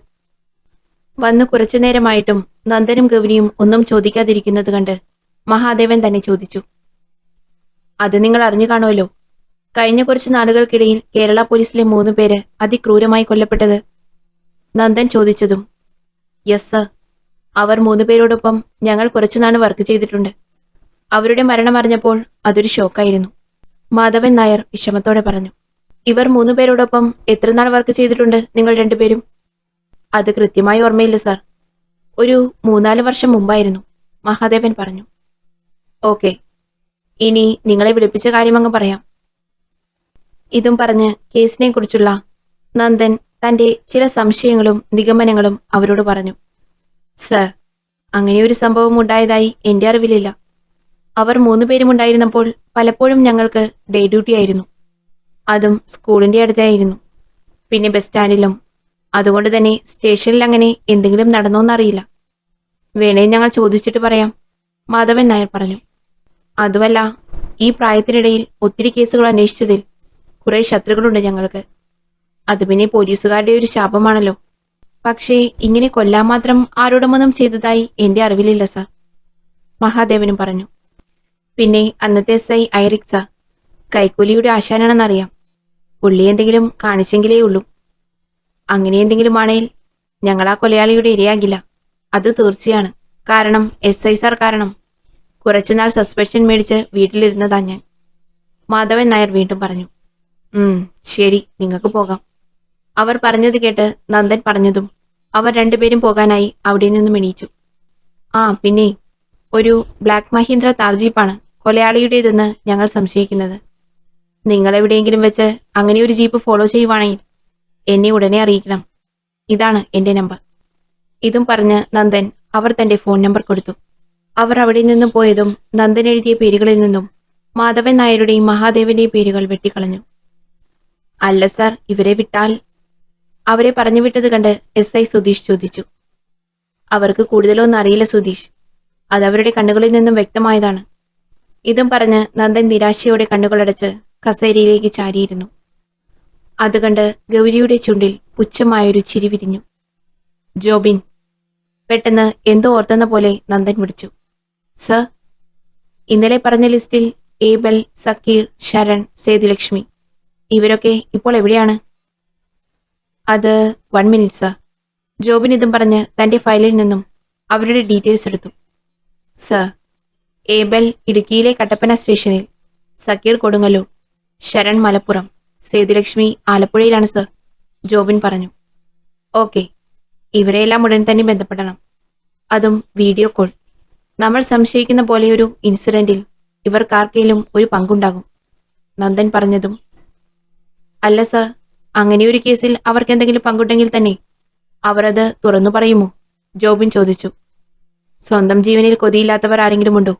വന്നു കുറച്ചു നേരമായിട്ടും നന്ദനും ഗൗരിയും ഒന്നും ചോദിക്കാതിരിക്കുന്നത് കണ്ട് മഹാദേവൻ തന്നെ ചോദിച്ചു. അത് നിങ്ങൾ അറിഞ്ഞു കാണുമല്ലോ. കഴിഞ്ഞ കുറച്ചു നാളുകൾക്കിടയിൽ കേരള പോലീസിലെ 3 പേര് അതിക്രൂരമായി കൊല്ലപ്പെട്ടത്. നന്ദൻ ചോദിച്ചതും യെസ് സർ, അവർ 3 പേരോടൊപ്പം ഞങ്ങൾ കുറച്ചുനാൾ വർക്ക് ചെയ്തിട്ടുണ്ട്. അവരുടെ മരണം അറിഞ്ഞപ്പോൾ അതൊരു ഷോക്കായിരുന്നു. മാധവൻ നായർ വിഷമത്തോടെ പറഞ്ഞു. ഇവർ 3 പേരോടൊപ്പം എത്ര നാൾ വർക്ക് ചെയ്തിട്ടുണ്ട് നിങ്ങൾ 2 പേരും? അത് കൃത്യമായി ഓർമ്മയില്ല സാർ. ഒരു 3-4 വർഷം മുമ്പായിരുന്നു, മഹാദേവൻ പറഞ്ഞു. ഓക്കെ, ഇനി നിങ്ങളെ വിളിപ്പിച്ച കാര്യമങ്ങ് പറയാം. ഇതും പറഞ്ഞ് കേസിനെ കുറിച്ചുള്ള നന്ദൻ തന്റെ ചില സംശയങ്ങളും നിഗമനങ്ങളും അവരോട് പറഞ്ഞു. സർ, അങ്ങനെയൊരു സംഭവം ഉണ്ടായതായി എന്റെ അറിവിലില്ല. അവർ 3 പേരും ഉണ്ടായിരുന്നപ്പോൾ പലപ്പോഴും ഞങ്ങൾക്ക് ഡേ ഡ്യൂട്ടി ആയിരുന്നു. അതും സ്കൂളിന്റെ അടുത്തായിരുന്നു, പിന്നെ ബസ് സ്റ്റാൻഡിലും. അതുകൊണ്ട് തന്നെ സ്റ്റേഷനിൽ അങ്ങനെ എന്തെങ്കിലും നടന്നോന്നറിയില്ല. വേണേ ഞങ്ങൾ ചോദിച്ചിട്ട് പറയാം, മാധവൻ നായർ പറഞ്ഞു. അതുമല്ല, ഈ പ്രായത്തിനിടയിൽ ഒത്തിരി കേസുകൾ അന്വേഷിച്ചതിൽ കുറെ ശത്രുക്കളുണ്ട് ഞങ്ങൾക്ക്. അത് പിന്നെ പോലീസുകാരുടെ ഒരു ശാപമാണല്ലോ. പക്ഷേ ഇങ്ങനെ കൊല്ലാൻ മാത്രം ആരോടുമൊന്നും ചെയ്തതായി എന്റെ അറിവിലില്ല സാർ, മഹാദേവനും പറഞ്ഞു. പിന്നെ അന്നത്തെ SI ഐറിക് സാർ കൈക്കൂലിയുടെ ആശാനാണെന്നറിയാം. പുള്ളി എന്തെങ്കിലും കാണിച്ചെങ്കിലേ ഉള്ളൂ. അങ്ങനെ എന്തെങ്കിലും ആണെങ്കിൽ ഞങ്ങൾ ആ കൊലയാളിയുടെ ഇരയാകില്ല, അത് തീർച്ചയാണ്. കാരണം SI സാർ കാരണം കുറച്ചുനാൾ സസ്പെൻഷൻ മേടിച്ച് വീട്ടിലിരുന്നതാ ഞാൻ, മാധവൻ നായർ വീണ്ടും പറഞ്ഞു. ശരി, നിങ്ങൾക്ക് പോകാം. അവർ പറഞ്ഞത് കേട്ട് നന്ദൻ പറഞ്ഞതും അവർ 2 പേരും പോകാനായി അവിടെ നിന്നും എണീറ്റു. പിന്നെ ഒരു ബ്ലാക്ക് മഹീന്ദ്ര താർ ജീപ്പാണ് കൊലയാളിയുടേതെന്ന് ഞങ്ങൾ സംശയിക്കുന്നത്. നിങ്ങൾ എവിടെയെങ്കിലും വെച്ച് അങ്ങനെ ഒരു ജീപ്പ് ഫോളോ ചെയ്യുവാണെങ്കിൽ എന്നെ ഉടനെ അറിയിക്കണം. ഇതാണ് എന്റെ നമ്പർ. ഇതും പറഞ്ഞ് നന്ദൻ അവർ തന്റെ ഫോൺ നമ്പർ കൊടുത്തു. അവർ അവിടെ നിന്നും പോയതും നന്ദൻ എഴുതിയ പേരുകളിൽ നിന്നും മാധവൻ നായരുടെയും മഹാദേവന്റെയും പേരുകൾ വെട്ടിക്കളഞ്ഞു. അല്ല സാർ, ഇവരെ വിട്ടാൽ? അവരെ പറഞ്ഞു വിട്ടത് കണ്ട് SI സുധീഷ് ചോദിച്ചു. അവർക്ക് കൂടുതലൊന്നും അറിയില്ല സുധീഷ്, അതവരുടെ കണ്ണുകളിൽ നിന്നും വ്യക്തമായതാണ്. ഇതും പറഞ്ഞ് നന്ദൻ നിരാശയോടെ കണ്ണുകളടച്ച് കസേരയിലേക്ക് ചാരിയിരുന്നു. അത് കണ്ട് ഗൗരിയുടെ ചുണ്ടിൽ പുച്ഛമായൊരു ചിരി വിരിഞ്ഞു. ജോബിൻ, പെട്ടെന്ന് എന്തോ ഓർത്തെന്ന പോലെ നന്ദൻ വിളിച്ചു. സർ, ഇന്നലെ പറഞ്ഞ ലിസ്റ്റിൽ ഏബൽ, സക്കീർ, ശരൺ, സേതുലക്ഷ്മി ഇവരൊക്കെ ഇപ്പോൾ എവിടെയാണ്? അത് 1 മിനിറ്റ് സർ. ജോബിൻ ഇതും പറഞ്ഞ് തന്റെ ഫയലിൽ നിന്നും അവരുടെ ഡീറ്റെയിൽസ് എടുത്തു. സർ, ഏബൽ ഇടുക്കിയിലെ കട്ടപ്പന സ്റ്റേഷനിൽ, സക്കീർ കൊടുങ്ങല്ലൂർ, ശരൺ മലപ്പുറം, സേതുലക്ഷ്മി ആലപ്പുഴയിലാണ് സർ, ജോബിൻ പറഞ്ഞു. ഓക്കെ, ഇവരെയെല്ലാം ഉടൻ തന്നെ ബന്ധപ്പെടണം. അതും വീഡിയോ കോൾ. നമ്മൾ സംശയിക്കുന്ന പോലെയൊരു ഇൻസിഡന്റിൽ ഇവർക്കാർക്കെങ്കിലും ഒരു പങ്കുണ്ടാകും, നന്ദൻ പറഞ്ഞതും. അല്ല സർ, അങ്ങനെയൊരു കേസിൽ അവർക്ക് എന്തെങ്കിലും പങ്കുണ്ടെങ്കിൽ തന്നെ അവർ അത് തുറന്നു പറയുമോ? ജോബിൻ ചോദിച്ചു. സ്വന്തം ജീവനിൽ കൊതിയില്ലാത്തവർ ആരെങ്കിലും ഉണ്ടോ?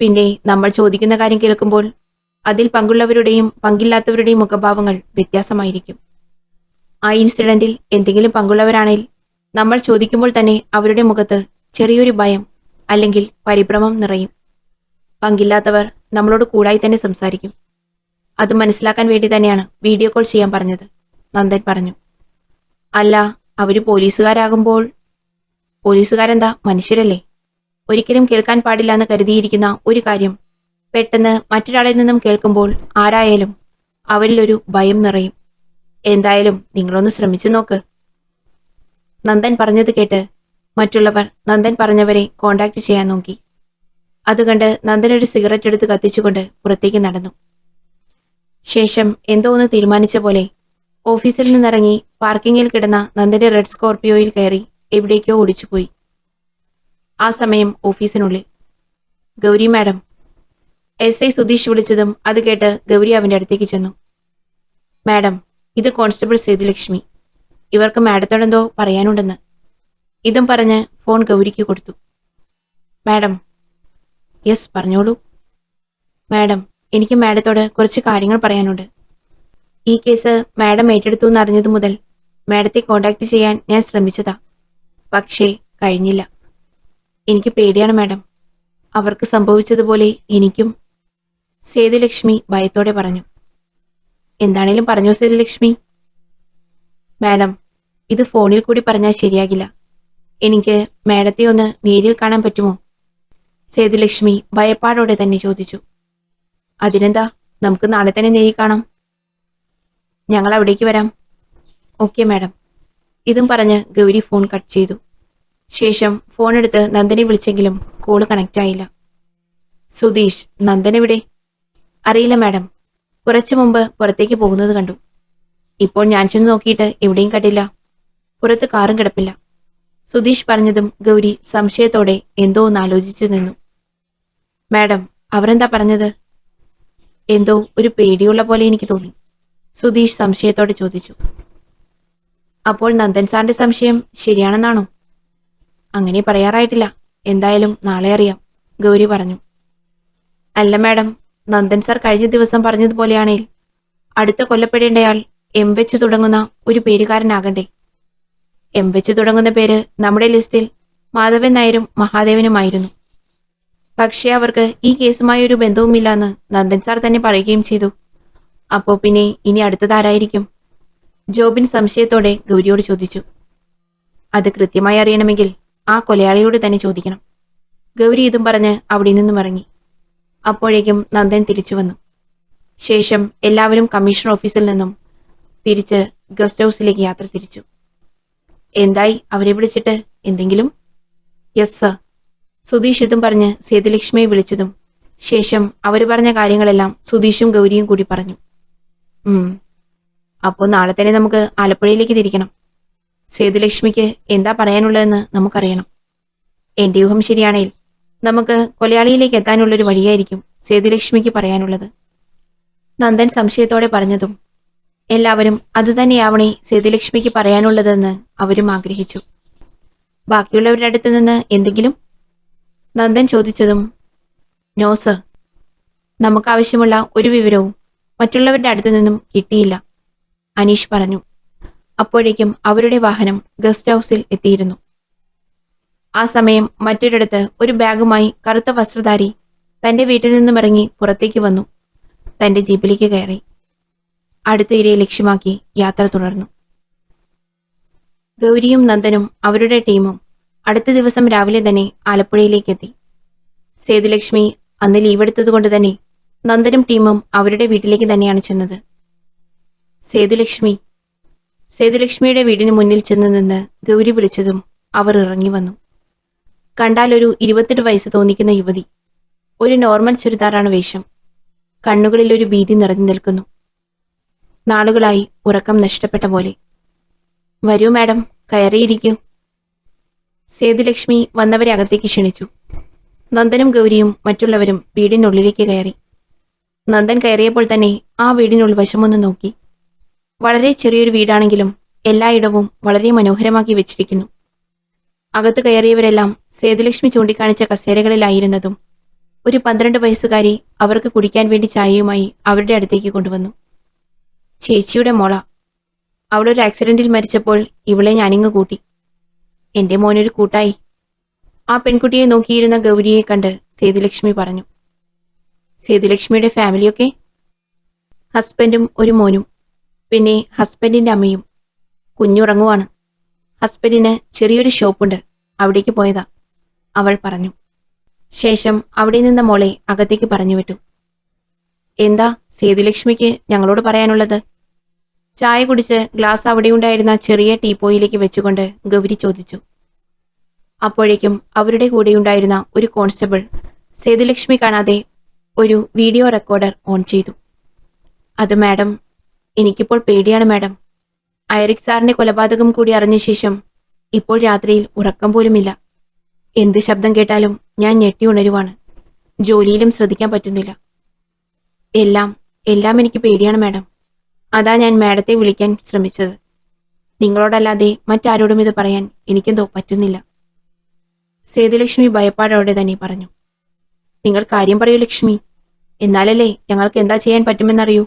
പിന്നെ നമ്മൾ ചോദിക്കുന്ന കാര്യം കേൾക്കുമ്പോൾ അതിൽ പങ്കുള്ളവരുടെയും പങ്കില്ലാത്തവരുടെയും മുഖഭാവങ്ങൾ വ്യത്യാസമായിരിക്കും. ആ ഇൻസിഡന്റിൽ എന്തെങ്കിലും പങ്കുള്ളവരാണെങ്കിൽ നമ്മൾ ചോദിക്കുമ്പോൾ തന്നെ അവരുടെ മുഖത്ത് ചെറിയൊരു ഭയം അല്ലെങ്കിൽ പരിഭ്രമം നിറയും. പങ്കില്ലാത്തവർ നമ്മളോട് കൂടായി തന്നെ സംസാരിക്കും. അത് മനസ്സിലാക്കാൻ വേണ്ടി തന്നെയാണ് വീഡിയോ കോൾ ചെയ്യാൻ പറഞ്ഞത്, നന്ദൻ പറഞ്ഞു. അല്ല, അവര് പോലീസുകാരാകുമ്പോൾ? പോലീസുകാരെന്താ മനുഷ്യരല്ലേ? ഒരിക്കലും കേൾക്കാൻ പാടില്ല എന്ന് കരുതിയിരിക്കുന്ന ഒരു കാര്യം പെട്ടെന്ന് മറ്റൊരാളിൽ നിന്നും കേൾക്കുമ്പോൾ ആരായാലും അവരിലൊരു ഭയം നിറയും. എന്തായാലും നിങ്ങളൊന്ന് ശ്രമിച്ചു നോക്ക്. നന്ദൻ പറഞ്ഞത് കേട്ട് മറ്റുള്ളവർ നന്ദൻ പറഞ്ഞവരെ കോണ്ടാക്ട് ചെയ്യാൻ നോക്കി. അതുകണ്ട് നന്ദൻ ഒരു സിഗരറ്റ് എടുത്ത് കത്തിച്ചുകൊണ്ട് പുറത്തേക്ക് നടന്നു. ശേഷം എന്തോ ഒന്ന് തീരുമാനിച്ച പോലെ ഓഫീസിൽ നിന്നിറങ്ങി പാർക്കിങ്ങിൽ കിടന്ന നന്ദന്റെ റെഡ് സ്കോർപിയോയിൽ കയറി എവിടേക്കോ ഓടിച്ചുപോയി. ആ സമയം ഓഫീസിനുള്ളിൽ ഗൗരി മാഡം, SI സുധീഷ് വിളിച്ചതും അത് കേട്ട് ഗൗരി അവന്റെ അടുത്തേക്ക് ചെന്നു. മാഡം, ഇത് കോൺസ്റ്റബിൾ സേതുലക്ഷ്മി. ഇവർക്ക് മാഡത്തോടെന്തോ പറയാനുണ്ടെന്ന്. ഇതും പറഞ്ഞ് ഫോൺ ഗൗരിക്ക് കൊടുത്തു. മാഡം. യെസ്, പറഞ്ഞോളൂ. മാഡം, എനിക്ക് മാഡത്തോട് കുറച്ച് കാര്യങ്ങൾ പറയാനുണ്ട്. ഈ കേസ് മാഡം ഏറ്റെടുത്തു എന്നറിഞ്ഞതു മുതൽ മാഡത്തെ കോണ്ടാക്ട് ചെയ്യാൻ ഞാൻ ശ്രമിച്ചതാ, പക്ഷേ കഴിഞ്ഞില്ല. എനിക്ക് പേടിയാണ് മാഡം. അവർക്ക് സംഭവിച്ചതുപോലെ എനിക്കും, സേതുലക്ഷ്മി ഭയത്തോടെ പറഞ്ഞു. എന്താണേലും പറഞ്ഞോ സേതുലക്ഷ്മി. മാഡം, ഇത് ഫോണിൽ കൂടി പറഞ്ഞാൽ ശരിയാകില്ല. എനിക്ക് മാഡത്തെ ഒന്ന് നേരിൽ കാണാൻ പറ്റുമോ? സേതുലക്ഷ്മി ഭയപ്പാടോടെ തന്നെ ചോദിച്ചു. അതിനെന്താ, നമുക്ക് നാളെ തന്നെ നേരിൽ കാണാം. ഞങ്ങൾ അവിടേക്ക് വരാം. Okay madam. ഇതും പറഞ്ഞ് ഗൗരി ഫോൺ കട്ട് ചെയ്തു. ശേഷം ഫോൺ എടുത്ത് നന്ദനെ വിളിച്ചെങ്കിലും കോള് കണക്റ്റ് ആയില്ല. സുധീഷ്, നന്ദൻ എവിടെ? അറിയില്ല മാഡം. കുറച്ചു മുമ്പ് പുറത്തേക്ക് പോകുന്നത് കണ്ടു. ഇപ്പോൾ ഞാൻ ചെന്ന് നോക്കിയിട്ട് എവിടെയും കണ്ടില്ല. പുറത്ത് കാറും കിടപ്പില്ല. സുധീഷ് പറഞ്ഞതും ഗൗരി സംശയത്തോടെ എന്തോ ഒന്ന് ആലോചിച്ചു നിന്നു. മാഡം, അവരെന്താ പറഞ്ഞത്? എന്തോ ഒരു പേടിയുള്ള പോലെ എനിക്ക് തോന്നി. സുധീഷ് സംശയത്തോടെ ചോദിച്ചു. അപ്പോൾ നന്ദൻ സാറിന്റെ സംശയം ശരിയാണെന്നാണോ? അങ്ങനെ പറയാറായിട്ടില്ല. എന്തായാലും നാളെ അറിയാം, ഗൗരി പറഞ്ഞു. അല്ല മാഡം, നന്ദൻ സാർ കഴിഞ്ഞ ദിവസം പറഞ്ഞതുപോലെയാണേൽ അടുത്ത കൊല്ലപ്പെടേണ്ടയാൾ എം വെച്ച് തുടങ്ങുന്ന ഒരു പേരുകാരനാകണ്ടേ? എം വെച്ച് തുടങ്ങുന്ന പേര് നമ്മുടെ ലിസ്റ്റിൽ മാധവൻ നായരും മഹാദേവനുമായിരുന്നു. പക്ഷേ അവർക്ക് ഈ കേസുമായി ഒരു ബന്ധവുമില്ലെന്ന് നന്ദൻ സാർ തന്നെ പറയുകയും ചെയ്തു. അപ്പോ പിന്നെ ഇനി അടുത്തതാരായിരിക്കും? ജോബിൻ സംശയത്തോടെ ഗൗരിയോട് ചോദിച്ചു. അത് കൃത്യമായി അറിയണമെങ്കിൽ ആ കൊലയാളിയോട് തന്നെ ചോദിക്കണം. ഗൗരി ഇതും പറഞ്ഞ് അവിടെ നിന്നും ഇറങ്ങി. അപ്പോഴേക്കും നന്ദൻ തിരിച്ചു വന്നു. ശേഷം എല്ലാവരും കമ്മീഷണർ ഓഫീസിൽ നിന്നും തിരിച്ച് ഗസ്റ്റ് ഹൗസിലേക്ക് യാത്ര തിരിച്ചു. എന്തായി അവരെ വിളിച്ചിട്ട്? എന്തെങ്കിലും? Yes sir. സുധീഷ് ഇതും പറഞ്ഞ് സേതുലക്ഷ്മിയെ വിളിച്ചതും ശേഷം അവർ പറഞ്ഞ കാര്യങ്ങളെല്ലാം സുധീഷും ഗൗരിയും കൂടി പറഞ്ഞു. അപ്പോൾ നാളെ തന്നെ നമുക്ക് ആലപ്പുഴയിലേക്ക് തിരിക്കണം. സേതുലക്ഷ്മിക്ക് എന്താ പറയാനുള്ളതെന്ന് നമുക്കറിയണം. എന്റെ ഊഹം ശരിയാണേൽ നമുക്ക് കൊലയാളിയിലേക്ക് എത്താനുള്ളൊരു വഴിയായിരിക്കും സേതുലക്ഷ്മിക്ക് പറയാനുള്ളത്. നന്ദൻ സംശയത്തോടെ പറഞ്ഞതും എല്ലാവരും അതുതന്നെയാവണേ സേതുലക്ഷ്മിക്ക് പറയാനുള്ളതെന്ന് അവരും ആഗ്രഹിച്ചു. ബാക്കിയുള്ളവരുടെ അടുത്ത് നിന്ന് എന്തെങ്കിലും? നന്ദൻ ചോദിച്ചതും നോ സർ, നമുക്കാവശ്യമുള്ള ഒരു വിവരവും മറ്റുള്ളവരുടെ അടുത്തു നിന്നും കിട്ടിയില്ല, അനീഷ് പറഞ്ഞു. അപ്പോഴേക്കും അവരുടെ വാഹനം ഗസ്റ്റ് ഹൗസിൽ എത്തിയിരുന്നു. ആ സമയം മറ്റൊരിടത്ത് ഒരു ബാഗുമായി കറുത്ത വസ്ത്രധാരി തന്റെ വീട്ടിൽ നിന്നും ഇറങ്ങി പുറത്തേക്ക് വന്നു. തന്റെ ജീപ്പിലേക്ക് കയറി അടുത്ത ഇരയെ ലക്ഷ്യമാക്കി യാത്ര തുടർന്നു. ഗൗരിയും നന്ദനും അവരുടെ ടീമും അടുത്ത ദിവസം രാവിലെ തന്നെ ആലപ്പുഴയിലേക്ക് എത്തി. സേതുലക്ഷ്മി അന്ന് ലീവ് എടുത്തതുകൊണ്ട് തന്നെ നന്ദനും ടീമും അവരുടെ വീട്ടിലേക്ക് തന്നെയാണ് ചെന്നത്. സേതുലക്ഷ്മിയുടെ വീടിന് മുന്നിൽ ചെന്ന് നിന്ന് ഗൗരി വിളിച്ചതും അവർ ഇറങ്ങി വന്നു. കണ്ടാൽ ഒരു 28 വയസ്സ് തോന്നിക്കുന്ന യുവതി. ഒരു നോർമൽ ചുരിദാറാണ് വേഷം. കണ്ണുകളിൽ ഒരു ഭീതി നിറഞ്ഞു നിൽക്കുന്നു. നാളുകളായി ഉറക്കം നഷ്ടപ്പെട്ട പോലെ. വരൂ മാഡം, കയറിയിരിക്കൂ. സേതുലക്ഷ്മി വന്നവരെ അകത്തേക്ക് ക്ഷണിച്ചു. നന്ദനും ഗൗരിയും മറ്റുള്ളവരും വീടിനുള്ളിലേക്ക് കയറി. നന്ദൻ കയറിയപ്പോൾ തന്നെ ആ വീടിനുള്ളിൽ വശമൊന്ന് നോക്കി. വളരെ ചെറിയൊരു വീടാണെങ്കിലും എല്ലായിടവും വളരെ മനോഹരമാക്കി വെച്ചിരിക്കുന്നു. അകത്ത് കയറിയവരെല്ലാം സേതുലക്ഷ്മി ചൂണ്ടിക്കാണിച്ച കസേരകളിലായിരുന്നതും ഒരു 12 വയസ്സുകാരി അവർക്ക് കുടിക്കാൻ വേണ്ടി ചായയുമായി അവരുടെ അടുത്തേക്ക് കൊണ്ടുവന്നു. ചേച്ചിയുടെ മോള. അവളൊരു ആക്സിഡന്റിൽ മരിച്ചപ്പോൾ ഇവളെ ഞാനിങ്ങ് കൂട്ടി. എന്റെ മോനൊരു കൂട്ടായി. ആ പെൺകുട്ടിയെ നോക്കിയിരുന്ന ഗൗരിയെ കണ്ട് സേതുലക്ഷ്മി പറഞ്ഞു. സേതുലക്ഷ്മിയുടെ ഫാമിലിയൊക്കെ? ഹസ്ബൻഡും ഒരു മോനും, പിന്നെ ഹസ്ബൻഡിന്റെ അമ്മയും. കുഞ്ഞുറങ്ങുവാണ്. ഹസ്ബൻഡിന് ചെറിയൊരു ഷോപ്പുണ്ട്, അവിടേക്ക് പോയതാ, അവൾ പറഞ്ഞു. ശേഷം അവിടെ നിന്ന മോളെ അകത്തേക്ക് പറഞ്ഞു വിട്ടു. എന്താ സേതുലക്ഷ്മിക്ക് ഞങ്ങളോട് പറയാനുള്ളത്? ചായ കുടിച്ച് ഗ്ലാസ് അവിടെയുണ്ടായിരുന്ന ചെറിയ ടീപ്പോയിലേക്ക് വെച്ചുകൊണ്ട് ഗൗരി ചോദിച്ചു. അപ്പോഴേക്കും അവരുടെ കൂടെയുണ്ടായിരുന്ന ഒരു കോൺസ്റ്റബിൾ സേതുലക്ഷ്മി കാണാതെ ഒരു വീഡിയോ റെക്കോർഡർ ഓൺ ചെയ്തു. അത് മാഡം, എനിക്കിപ്പോൾ പേടിയാണ് മാഡം. ഐറിക് സാറിന്റെ കൊലപാതകം കൂടി അറിഞ്ഞ ശേഷം ഇപ്പോൾ രാത്രിയിൽ ഉറക്കം പോലുമില്ല. എന്ത് ശബ്ദം കേട്ടാലും ഞാൻ ഞെട്ടി ഉണരുവാണ്. ജോലിയിലും ശ്രദ്ധിക്കാൻ പറ്റുന്നില്ല. എല്ലാം എനിക്ക് പേടിയാണ് മാഡം. അതാ ഞാൻ മാഡത്തെ വിളിക്കാൻ ശ്രമിച്ചത്. നിങ്ങളോടല്ലാതെ മറ്റാരോടും ഇത് പറയാൻ എനിക്കെന്തോ പറ്റുന്നില്ല. സേതുലക്ഷ്മി ഭയപ്പാടോടെ തന്നെ പറഞ്ഞു. നിങ്ങൾ കാര്യം പറയൂ ലക്ഷ്മി, എന്നാലല്ലേ ഞങ്ങൾക്ക് എന്താ ചെയ്യാൻ പറ്റുമെന്നറിയൂ,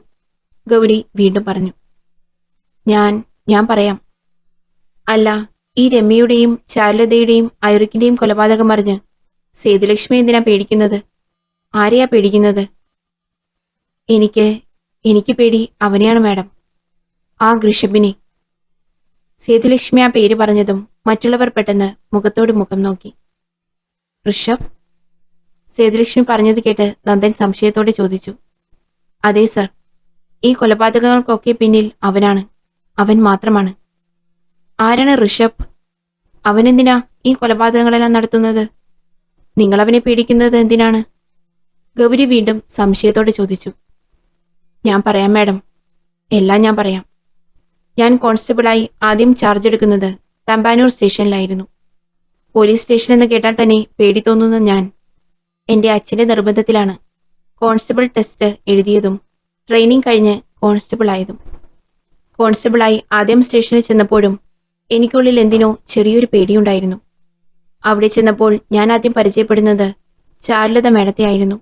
ഗൗരി വീണ്ടും പറഞ്ഞു. ഞാൻ പറയാം. അല്ല, ഈ രമ്യയുടെയും ചാരുലതയുടെയും ഐറിക്കിന്റെയും കൊലപാതകം അറിഞ്ഞ് സേതുലക്ഷ്മി എന്തിനാ പേടിക്കുന്നത്? ആരെയാ പേടിക്കുന്നത്? എനിക്ക് എനിക്ക് പേടി അവനെയാണ് മാഡം, ആ ഋഷഭിനെ. സേതുലക്ഷ്മി ആ പേര് പറഞ്ഞതും മറ്റുള്ളവർ പെട്ടെന്ന് മുഖത്തോട് മുഖം നോക്കി. ഋഷഭ്? സേതുലക്ഷ്മി പറഞ്ഞത് കേട്ട് നന്ദൻ സംശയത്തോടെ ചോദിച്ചു. അതെ സർ, ഈ കൊലപാതകങ്ങൾക്കൊക്കെ പിന്നിൽ അവനാണ്, അവൻ മാത്രമാണ്. ആരാണ് ഋഷഭ്? അവനെന്തിനാ ഈ കൊലപാതകങ്ങളെല്ലാം നടത്തുന്നത്? നിങ്ങൾ അവനെ പേടിക്കുന്നത് എന്തിനാണ്? ഗൗരി വീണ്ടും സംശയത്തോടെ ചോദിച്ചു. ഞാൻ പറയാം മാഡം, എല്ലാം ഞാൻ പറയാം. ഞാൻ കോൺസ്റ്റബിളായി ആദ്യം ചാർജ് എടുക്കുന്നത് തമ്പാനൂർ സ്റ്റേഷനിലായിരുന്നു. പോലീസ് സ്റ്റേഷൻ എന്ന് കേട്ടാൽ തന്നെ പേടി തോന്നുന്ന ഞാൻ എന്റെ അച്ഛന്റെ നിർബന്ധത്തിലാണ് കോൺസ്റ്റബിൾ ടെസ്റ്റ് എഴുതിയതും ട്രെയിനിങ് കഴിഞ്ഞ് കോൺസ്റ്റബിൾ ആയതും. കോൺസ്റ്റബിളായി ആദ്യം സ്റ്റേഷനിൽ ചെന്നപ്പോഴും എനിക്കുള്ളിൽ എന്തിനോ ചെറിയൊരു പേടിയുണ്ടായിരുന്നു. അവിടെ ചെന്നപ്പോൾ ഞാൻ ആദ്യം പരിചയപ്പെടുന്നത് ചാരുലത മാഡത്തെ ആയിരുന്നു.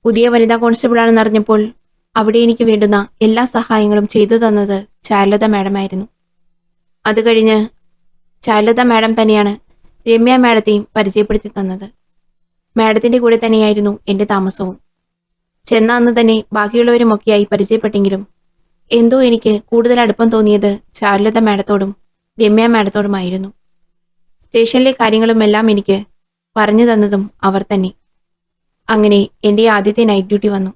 പുതിയ വനിതാ കോൺസ്റ്റബിളാണെന്ന് അറിഞ്ഞപ്പോൾ അവിടെ എനിക്ക് വേണ്ടുന്ന എല്ലാ സഹായങ്ങളും ചെയ്തു തന്നത് ചാരുലത മാഡമായിരുന്നു. അത് കഴിഞ്ഞ് ചാരുലത മാഡം തന്നെയാണ് രമ്യ മാഡത്തെയും പരിചയപ്പെടുത്തി തന്നത്. മാഡത്തിന്റെ കൂടെ തന്നെയായിരുന്നു എന്റെ താമസവും. ചെന്ന അന്ന് തന്നെ ബാക്കിയുള്ളവരുമൊക്കെയായി പരിചയപ്പെട്ടെങ്കിലും എന്തോ എനിക്ക് കൂടുതൽ അടുപ്പം തോന്നിയത് ചാരുലത മാഡത്തോടും രമ്യ മാഡത്തോടുമായിരുന്നു. സ്റ്റേഷനിലെ കാര്യങ്ങളുമെല്ലാം എനിക്ക് പറഞ്ഞു തന്നതും അവർ തന്നെ. അങ്ങനെ എന്റെ ആദ്യത്തെ നൈറ്റ് ഡ്യൂട്ടി വന്നു.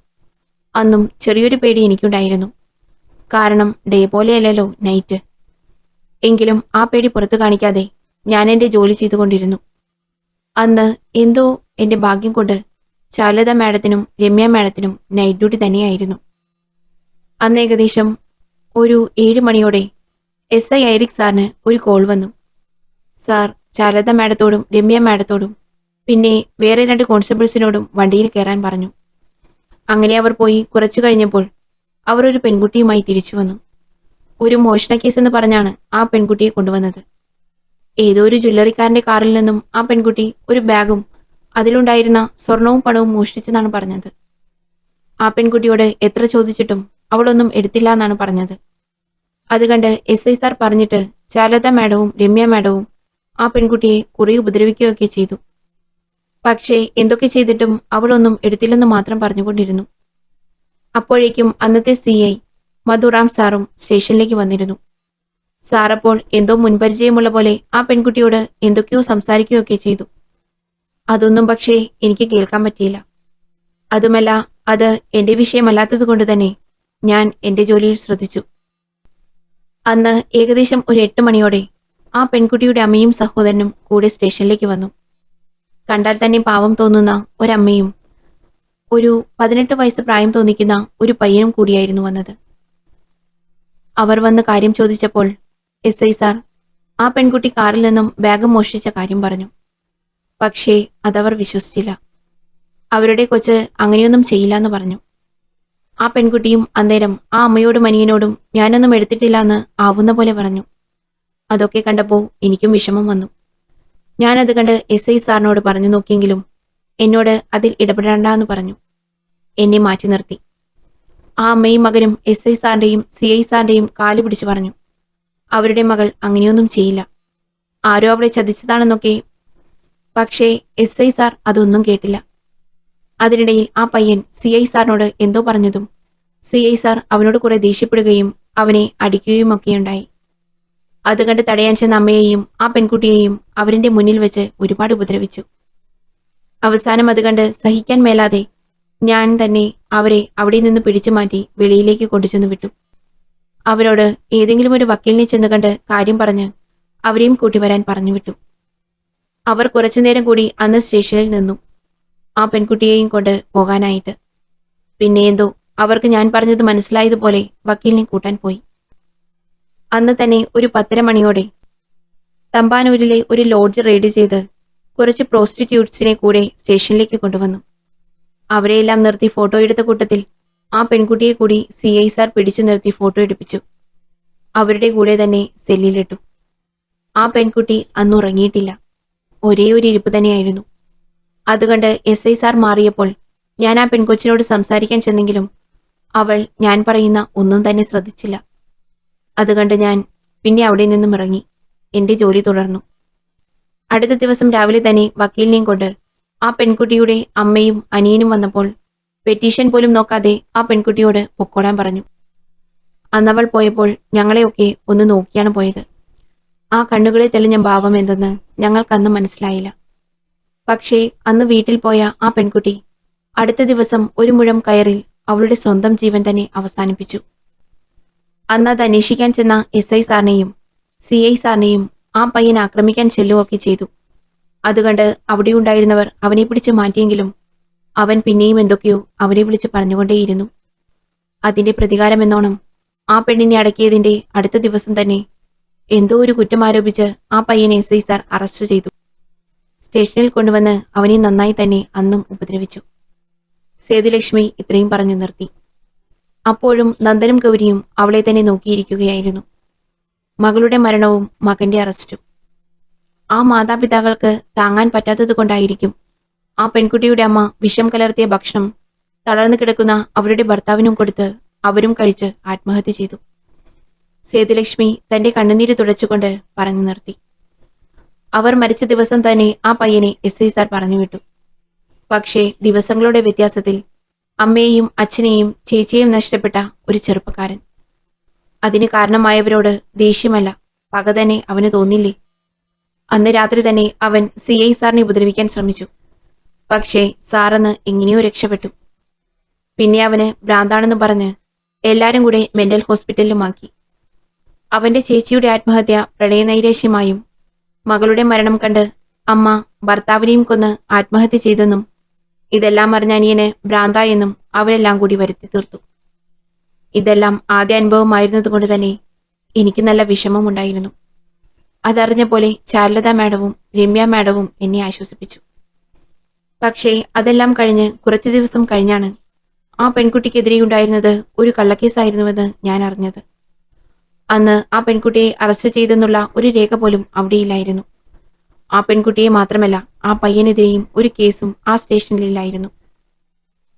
അന്നും ചെറിയൊരു പേടി എനിക്കുണ്ടായിരുന്നു. കാരണം ഡേ പോലെയല്ലല്ലോ നൈറ്റ്. എങ്കിലും ആ പേടി പുറത്തു കാണിക്കാതെ ഞാൻ എന്റെ ജോലി ചെയ്തുകൊണ്ടിരുന്നു. അന്ന് എന്തോ എന്റെ ഭാഗ്യം കൊണ്ട് ചാരുലത മാഡത്തിനും രമ്യ മാഡത്തിനും നൈറ്റ് ഡ്യൂട്ടി തന്നെയായിരുന്നു. അന്ന് ഏകദേശം ഒരു 7 മണിയോടെ SI ഐറിക് സാറിന് ഒരു കോൾ വന്നു. സാർ ചാരുലത മാഡത്തോടും രമ്യ മാഡത്തോടും പിന്നെ വേറെ 2 കോൺസ്റ്റബിൾസിനോടും വണ്ടിയിൽ കയറാൻ പറഞ്ഞു. അങ്ങനെ അവർ പോയി കുറച്ചു കഴിഞ്ഞപ്പോൾ അവർ ഒരു പെൺകുട്ടിയുമായി തിരിച്ചു വന്നു. ഒരു മോഷണ കേസെന്ന് പറഞ്ഞാണ് ആ പെൺകുട്ടിയെ കൊണ്ടുവന്നത്. ഏതോ ഒരു ജ്വല്ലറിക്കാരന്റെ കാറിൽ നിന്നും ആ പെൺകുട്ടി ഒരു ബാഗും അതിലുണ്ടായിരുന്ന സ്വർണവും പണവും മോഷ്ടിച്ചെന്നാണ് പറഞ്ഞത്. ആ പെൺകുട്ടിയോട് എത്ര ചോദിച്ചിട്ടും അവളൊന്നും എടുത്തില്ല എന്നാണ് പറഞ്ഞത്. അത് കണ്ട് SI സാർ പറഞ്ഞിട്ട് ചാരുലത മാഡവും രമ്യ മാഡവും ആ പെൺകുട്ടിയെ കുറെ ഉപദ്രവിക്കുകയൊക്കെ ചെയ്തു. പക്ഷേ എന്തൊക്കെ ചെയ്തിട്ടും അവളൊന്നും എടുത്തില്ലെന്ന് മാത്രം പറഞ്ഞുകൊണ്ടിരുന്നു. അപ്പോഴേക്കും അന്നത്തെ CI മധുറാം സാറും സ്റ്റേഷനിലേക്ക് വന്നിരുന്നു. സാർ അപ്പോൾ എന്തോ മുൻപരിചയമുള്ള പോലെ ആ പെൺകുട്ടിയോട് എന്തൊക്കെയോ സംസാരിക്കുകയൊക്കെ ചെയ്തു. അതൊന്നും പക്ഷേ എനിക്ക് കേൾക്കാൻ പറ്റിയില്ല. അതുമല്ല, അത് എന്റെ വിഷയമല്ലാത്തതുകൊണ്ട് തന്നെ ഞാൻ എന്റെ ജോലിയിൽ ശ്രദ്ധിച്ചു. അന്ന് ഏകദേശം ഒരു 8 മണിയോടെ ആ പെൺകുട്ടിയുടെ അമ്മയും സഹോദരനും കൂടെ സ്റ്റേഷനിലേക്ക് വന്നു. കണ്ടാൽ തന്നെ പാവം തോന്നുന്ന ഒരമ്മയും ഒരു 18 വയസ്സ് പ്രായം തോന്നിക്കുന്ന ഒരു പയ്യനും കൂടിയായിരുന്നു വന്നത്. അവർ വന്ന് കാര്യം ചോദിച്ചപ്പോൾ SI സാർ ആ പെൺകുട്ടി കാറിൽ നിന്നും ബാഗ് മോഷ്ടിച്ച കാര്യം പറഞ്ഞു. പക്ഷേ അതവർ വിശ്വസിച്ചില്ല. അവരുടെ കൊച്ച് അങ്ങനെയൊന്നും ചെയ്യില്ല എന്ന് പറഞ്ഞു. ആ പെൺകുട്ടിയും അന്നേരം ആ അമ്മയോടും അനിയനോടും ഞാനൊന്നും എടുത്തിട്ടില്ല എന്ന് ആവുന്ന പോലെ പറഞ്ഞു. അതൊക്കെ കണ്ടപ്പോൾ എനിക്കും വിഷമം വന്നു. ഞാനത് കണ്ട് SI സാറിനോട് പറഞ്ഞു നോക്കിയെങ്കിലും എന്നോട് അതിൽ ഇടപെടണ്ടെന്ന് പറഞ്ഞു. എന്നെ മാറ്റി നിർത്തി. ആ അമ്മയും മകനും SI സാറിന്റെയും CI സാറിന്റെയും കാല് പിടിച്ചു പറഞ്ഞു, അവരുടെ മകൾ അങ്ങനെയൊന്നും ചെയ്യില്ല, ആരോ അവളെ ചതിച്ചതാണെന്നൊക്കെ. പക്ഷേ SI സാർ അതൊന്നും കേട്ടില്ല. അതിനിടയിൽ ആ പയ്യൻ CI സാറിനോട് എന്തോ പറഞ്ഞതും CI സാർ അവനോട് കുറെ ദേഷ്യപ്പെടുകയും അവനെ അടിക്കുകയും ഒക്കെയുണ്ടായി. അത് കണ്ട് തടയാൻ ചെന്ന അമ്മയെയും ആ പെൺകുട്ടിയെയും അവരുടെ മുന്നിൽ വെച്ച് ഒരുപാട് ഉപദ്രവിച്ചു. അവസാനം അത് കണ്ട് സഹിക്കാൻ മേലാതെ ഞാൻ തന്നെ അവരെ അവിടെ നിന്ന് പിടിച്ചു മാറ്റി വെളിയിലേക്ക് കൊണ്ടുചെന്ന് വിട്ടു. അവരോട് ഏതെങ്കിലും ഒരു വക്കീലിനെ ചെന്ന് കണ്ട് കാര്യം പറഞ്ഞ് അവരെയും കൂട്ടിവരാൻ പറഞ്ഞു വിട്ടു. അവർ കുറച്ചുനേരം കൂടി അന്ന് സ്റ്റേഷനിൽ നിന്നു, ആ പെൺകുട്ടിയെയും കൊണ്ട് പോകാനായിട്ട്. പിന്നെ എന്തോ അവർക്ക് ഞാൻ പറഞ്ഞത് മനസ്സിലായതുപോലെ വക്കീലിനെ കൂട്ടാൻ പോയി. അന്ന് തന്നെ ഒരു 10:30 മണിയോടെ തമ്പാനൂരിലെ ഒരു ലോഡ്ജ് റെയ്ഡ് ചെയ്ത് കുറച്ച് പ്രോസ്റ്റിറ്റ്യൂട്ട്സിനെ കൂടെ സ്റ്റേഷനിലേക്ക് കൊണ്ടുവന്നു. അവരെയെല്ലാം നിർത്തി ഫോട്ടോ എടുത്ത കൂട്ടത്തിൽ ആ പെൺകുട്ടിയെ കൂടി CI സാർ പിടിച്ചു നിർത്തി ഫോട്ടോ എടുപ്പിച്ചു. അവരുടെ കൂടെ തന്നെ സെല്ലിലിട്ടു. ആ പെൺകുട്ടി അന്ന് ഉറങ്ങിയിട്ടില്ല. ഒരേ ഒരു ഇരിപ്പ് തന്നെയായിരുന്നു. അതുകണ്ട് SI സാർ മാറിയപ്പോൾ ഞാൻ ആ പെൺകൊച്ചിനോട് സംസാരിക്കാൻ ചെന്നെങ്കിലും അവൾ ഞാൻ പറയുന്ന ഒന്നും തന്നെ ശ്രദ്ധിച്ചില്ല. അതുകണ്ട് ഞാൻ പിന്നെ അവിടെ നിന്നും ഇറങ്ങി എന്റെ ജോലി തുടർന്നു. അടുത്ത ദിവസം രാവിലെ തന്നെ വക്കീലിനെയും കൊണ്ട് ആ പെൺകുട്ടിയുടെ അമ്മയും അനിയനും വന്നപ്പോൾ പെറ്റീഷൻ പോലും നോക്കാതെ ആ പെൺകുട്ടിയോട് പൊക്കോടാൻ പറഞ്ഞു. അന്നവൾ പോയപ്പോൾ ഞങ്ങളെയൊക്കെ ഒന്ന് നോക്കിയാണ് പോയത്. ആ കണ്ണുകളിൽ തെളിഞ്ഞ ഭാവം എന്തെന്ന് ഞങ്ങൾക്കന്ന് മനസ്സിലായില്ല. പക്ഷേ അന്ന് വീട്ടിൽ പോയ ആ പെൺകുട്ടി അടുത്ത ദിവസം ഒരു മുഴം കയറിൽ അവളുടെ സ്വന്തം ജീവൻ തന്നെ അവസാനിപ്പിച്ചു. അന്ന് അത് അന്വേഷിക്കാൻ ചെന്ന SI സാറിനെയും CI സാറിനെയും ആ പയ്യൻ ആക്രമിക്കാൻ ചെല്ലുകയൊക്കെ ചെയ്തു. അതുകണ്ട് അവിടെയുണ്ടായിരുന്നവർ അവനെ പിടിച്ച് മാറ്റിയെങ്കിലും അവൻ പിന്നെയും എന്തൊക്കെയോ അവനെ വിളിച്ച് പറഞ്ഞുകൊണ്ടേയിരുന്നു. അതിന്റെ പ്രതികാരമെന്നോണം ആ പെണ്ണിനെ അടക്കിയതിന്റെ അടുത്ത ദിവസം തന്നെ എന്തോ ഒരു കുറ്റം ആരോപിച്ച് ആ പയ്യനെ SI സാർ അറസ്റ്റ് ചെയ്തു. സ്റ്റേഷനിൽ കൊണ്ടുവന്ന് അവനെ നന്നായി തന്നെ അന്നും ഉപദ്രവിച്ചു. സേതുലക്ഷ്മി ഇത്രയും പറഞ്ഞു നിർത്തി. അപ്പോഴും നന്ദനും ഗൗരിയും അവളെ തന്നെ നോക്കിയിരിക്കുകയായിരുന്നു. മകളുടെ മരണവും മകന്റെ അറസ്റ്റും. ആ മാതാപിതാക്കൾക്ക് താങ്ങാൻ പറ്റാത്തതുകൊണ്ടായിരിക്കും ആ പെൺകുട്ടിയുടെ അമ്മ വിഷം കലർത്തിയ ഭക്ഷണം തളർന്നു കിടക്കുന്ന അവരുടെ ഭർത്താവിനും കൊടുത്ത് അവരും കഴിച്ച് ആത്മഹത്യ ചെയ്തു. സേതുലക്ഷ്മി തന്റെ കണ്ണുനീര് തുടച്ചുകൊണ്ട് പറഞ്ഞു നിർത്തി. അവർ മരിച്ച ദിവസം തന്നെ ആ പയ്യനെ SI സാർ പറഞ്ഞു വിട്ടു. പക്ഷേ ദിവസങ്ങളുടെ വ്യത്യാസത്തിൽ അമ്മയെയും അച്ഛനെയും ചേച്ചിയെയും നഷ്ടപ്പെട്ട ഒരു ചെറുപ്പക്കാരൻ. അതിന് കാരണമായവരോട് ദേഷ്യമല്ല, പക തന്നെ അവന് തോന്നില്ലേ? അന്ന് രാത്രി തന്നെ അവൻ CI സാറിനെ ഉപദ്രവിക്കാൻ ശ്രമിച്ചു. പക്ഷേ സാറന്ന് എങ്ങനെയോ രക്ഷപ്പെട്ടു. പിന്നെ അവന് ഭ്രാന്താണെന്ന് പറഞ്ഞ് എല്ലാരും കൂടെ മെന്റൽ ഹോസ്പിറ്റലിലുമാക്കി. അവന്റെ ചേച്ചിയുടെ ആത്മഹത്യ പ്രണയനൈരാശ്യമായും മകളുടെ മരണം കണ്ട് അമ്മ ഭർത്താവിനെയും കൊന്ന് ആത്മഹത്യ ചെയ്തെന്നും ഇതെല്ലാം അറിഞ്ഞ അനിയന് ഭ്രാന്തായെന്നും അവരെല്ലാം കൂടി വരുത്തി തീർത്തു. ഇതെല്ലാം ആദ്യ അനുഭവമായിരുന്നതുകൊണ്ട് തന്നെ എനിക്ക് നല്ല വിഷമമുണ്ടായിരുന്നു. അതറിഞ്ഞ പോലെ ചാരുലത മാഡവും രമ്യ മാഡവും എന്നെ ആശ്വസിപ്പിച്ചു. പക്ഷേ അതെല്ലാം കഴിഞ്ഞ് കുറച്ചു ദിവസം കഴിഞ്ഞാണ് ആ പെൺകുട്ടിക്കെതിരെയുണ്ടായിരുന്നത് ഒരു കള്ളക്കേസായിരുന്നുവെന്ന് ഞാൻ അറിഞ്ഞത്. അന്ന് ആ പെൺകുട്ടിയെ അറസ്റ്റ് ചെയ്തെന്നുള്ള ഒരു രേഖ പോലും അവിടെയില്ലായിരുന്നു. ആ പെൺകുട്ടിയെ മാത്രമല്ല, ആ പയ്യനെതിരെയും ഒരു കേസും ആ സ്റ്റേഷനിലില്ലായിരുന്നു.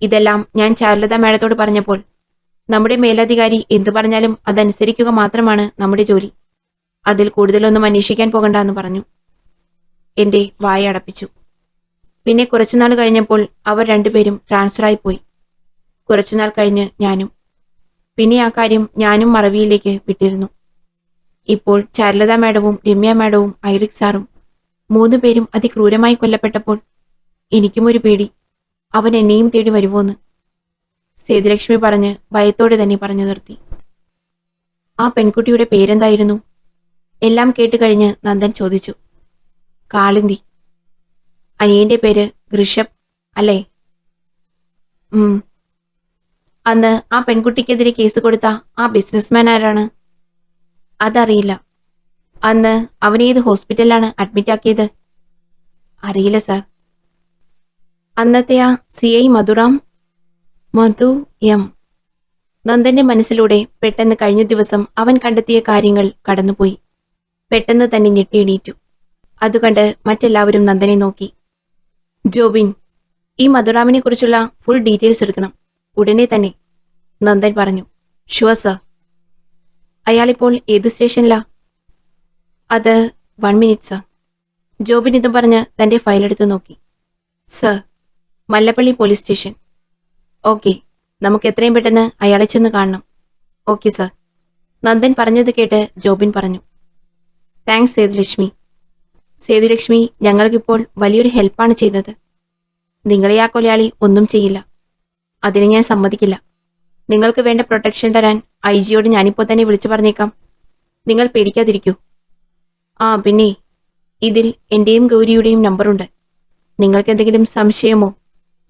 ഇതെല്ലാം ഞാൻ ചാരുലത മാഡത്തോട് പറഞ്ഞപ്പോൾ നമ്മുടെ മേലധികാരി എന്തു പറഞ്ഞാലും അതനുസരിക്കുക മാത്രമാണ് നമ്മുടെ ജോലി, അതിൽ കൂടുതലൊന്നും അന്വേഷിക്കാൻ പോകണ്ട എന്ന് പറഞ്ഞു. എന്റെ വായ അടപ്പിച്ചു. പിന്നെ കുറച്ചുനാൾ കഴിഞ്ഞപ്പോൾ അവർ രണ്ടുപേരും ട്രാൻസ്ഫറായി പോയി. കുറച്ചുനാൾ കഴിഞ്ഞ് ഞാനും. പിന്നെ ആ കാര്യം ഞാനും മറവിയിലേക്ക് വിട്ടിരുന്നു. ഇപ്പോൾ ചാരുലത മാഡവും രമ്യ മാഡവും ഐറിക് സാറും 3 പേരും അതിക്രൂരമായി കൊല്ലപ്പെട്ടപ്പോൾ എനിക്കും ഒരു പേടി, അവൻ എന്നെയും തേടി വരുവോന്ന്. സേതുലക്ഷ്മി പറഞ്ഞ് ഭയത്തോടെ തന്നെ പറഞ്ഞു നിർത്തി. ആ പെൺകുട്ടിയുടെ പേരെന്തായിരുന്നു? എല്ലാം കേട്ടുകഴിഞ്ഞ് നന്ദൻ ചോദിച്ചു. കാളിന്തി. അനിയന്റെ പേര് ഋഷഭ് അല്ലേ? അന്ന് ആ പെൺകുട്ടിക്കെതിരെ കേസ് കൊടുത്ത ആ ബിസിനസ്മാൻ ആരാണ്? അതറിയില്ല. അന്ന് അവനേത് ഹോസ്പിറ്റലിലാണ് അഡ്മിറ്റ് ആക്കിയത്? അറിയില്ല സാർ. അന്നത്തെ ആ CI മധുറാം? മധു M. നന്ദന്റെ മനസ്സിലൂടെ പെട്ടെന്ന് കഴിഞ്ഞ ദിവസം അവൻ കണ്ടെത്തിയ കാര്യങ്ങൾ കടന്നുപോയി. പെട്ടെന്ന് തന്നെ ഞെട്ടിയെണീറ്റു. അതുകണ്ട് മറ്റെല്ലാവരും നന്ദനെ നോക്കി. ജോബിൻ, ഈ മധുറാമിനെ കുറിച്ചുള്ള ഫുൾ ഡീറ്റെയിൽസ് എടുക്കണം, ഉടനെ തന്നെ, നന്ദൻ പറഞ്ഞു. Sure sir. അയാളിപ്പോൾ ഏത് സ്റ്റേഷനിലാ? അത് 1 മിനിറ്റ് സർ. ജോബിൻ ഇതും പറഞ്ഞ് തന്റെ ഫയലെടുത്ത് നോക്കി. Sir, Mallappally police station. Okay, നമുക്ക് എത്രയും പെട്ടെന്ന് അയാളെ ചെന്ന് കാണണം. Okay sir. നന്ദൻ പറഞ്ഞത് കേട്ട് ജോബിൻ പറഞ്ഞു. താങ്ക്സ് സേതുലക്ഷ്മി. സേതുലക്ഷ്മി ഞങ്ങൾക്കിപ്പോൾ വലിയൊരു ഹെൽപ്പാണ് ചെയ്തത്. നിങ്ങളെ ആ കൊലയാളി ഒന്നും ചെയ്യില്ല, അതിന് ഞാൻ സമ്മതിക്കില്ല. നിങ്ങൾക്ക് വേണ്ട പ്രൊട്ടക്ഷൻ തരാൻ IG-യോട് ഞാനിപ്പോൾ തന്നെ വിളിച്ചു പറഞ്ഞേക്കാം. നിങ്ങൾ പേടിക്കാതിരിക്കൂ. ആ പിന്നെ, ഇതിൽ എന്റെയും ഗൗരിയുടെയും നമ്പറുണ്ട്. നിങ്ങൾക്ക് എന്തെങ്കിലും സംശയമോ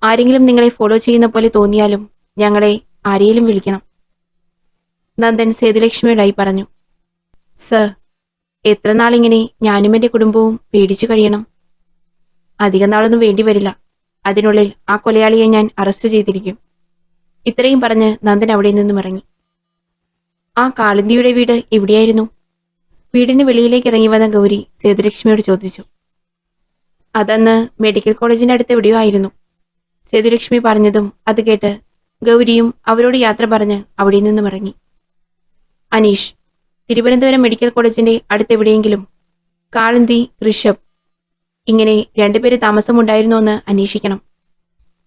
ആരെങ്കിലും നിങ്ങളെ ഫോളോ ചെയ്യുന്ന പോലെ തോന്നിയാലും ഞങ്ങളെ ആരെയും വിളിക്കണം. നന്ദൻ സേതുലക്ഷ്മിയോടായി പറഞ്ഞു. സർ, എത്ര നാളിങ്ങനെ ഞാനും എന്റെ കുടുംബവും പേടിച്ചു കഴിയണം? അധിക നാളൊന്നും വേണ്ടിവരില്ല. അതിനുള്ളിൽ ആ കൊലയാളിയെ ഞാൻ അറസ്റ്റ് ചെയ്തിരിക്കും. ഇത്രയും പറഞ്ഞ് നന്ദൻ അവിടെ നിന്നും ഇറങ്ങി. ആ കാളിന്തിയുടെ വീട് എവിടെയായിരുന്നു? വീടിന് വെളിയിലേക്ക് ഇറങ്ങി വന്ന ഗൗരി സേതുലക്ഷ്മിയോട് ചോദിച്ചു. അതന്ന് മെഡിക്കൽ കോളേജിന്റെ അടുത്ത് എവിടെയോ ആയിരുന്നു. സേതുലക്ഷ്മി പറഞ്ഞതും അത് കേട്ട് ഗൗരിയും അവരോട് യാത്ര പറഞ്ഞ് അവിടെ നിന്നും ഇറങ്ങി. അനീഷ്, തിരുവനന്തപുരം മെഡിക്കൽ കോളേജിന്റെ അടുത്തെവിടെയെങ്കിലും കാളിന്തി, ഋഷഭ് ഇങ്ങനെ രണ്ടുപേര് താമസമുണ്ടായിരുന്നോ എന്ന് അന്വേഷിക്കണം.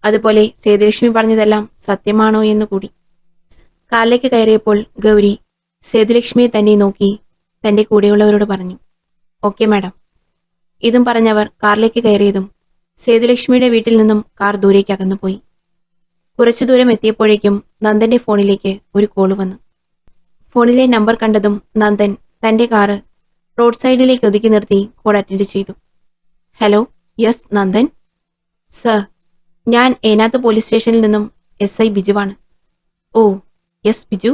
അതുപോലെ സേതുലക്ഷ്മി പറഞ്ഞതെല്ലാം സത്യമാണോ എന്ന് കൂടി. കാറിലേക്ക് കയറിയപ്പോൾ ഗൗരി സേതുലക്ഷ്മിയെ തന്നെ നോക്കി തന്റെ കൂടെയുള്ളവരോട് പറഞ്ഞു, ഓക്കെ മാഡം. ഇതും പറഞ്ഞവർ കാറിലേക്ക് കയറിയതും സേതുലക്ഷ്മിയുടെ വീട്ടിൽ നിന്നും കാർ ദൂരേക്ക് അകന്നുപോയി. കുറച്ചു ദൂരം എത്തിയപ്പോഴേക്കും നന്ദന്റെ ഫോണിലേക്ക് ഒരു കോള് വന്നു. ഫോണിലെ നമ്പർ കണ്ടതും നന്ദൻ തന്റെ കാറ് റോഡ് സൈഡിലേക്ക് ഒതുക്കി നിർത്തി കോൾ അറ്റൻഡ് ചെയ്തു. Hello, yes Nandan. സർ, ഞാൻ ഏനാത്ത് പോലീസ് സ്റ്റേഷനിൽ നിന്നും SI ബിജുവാണ്. Oh yes Biju.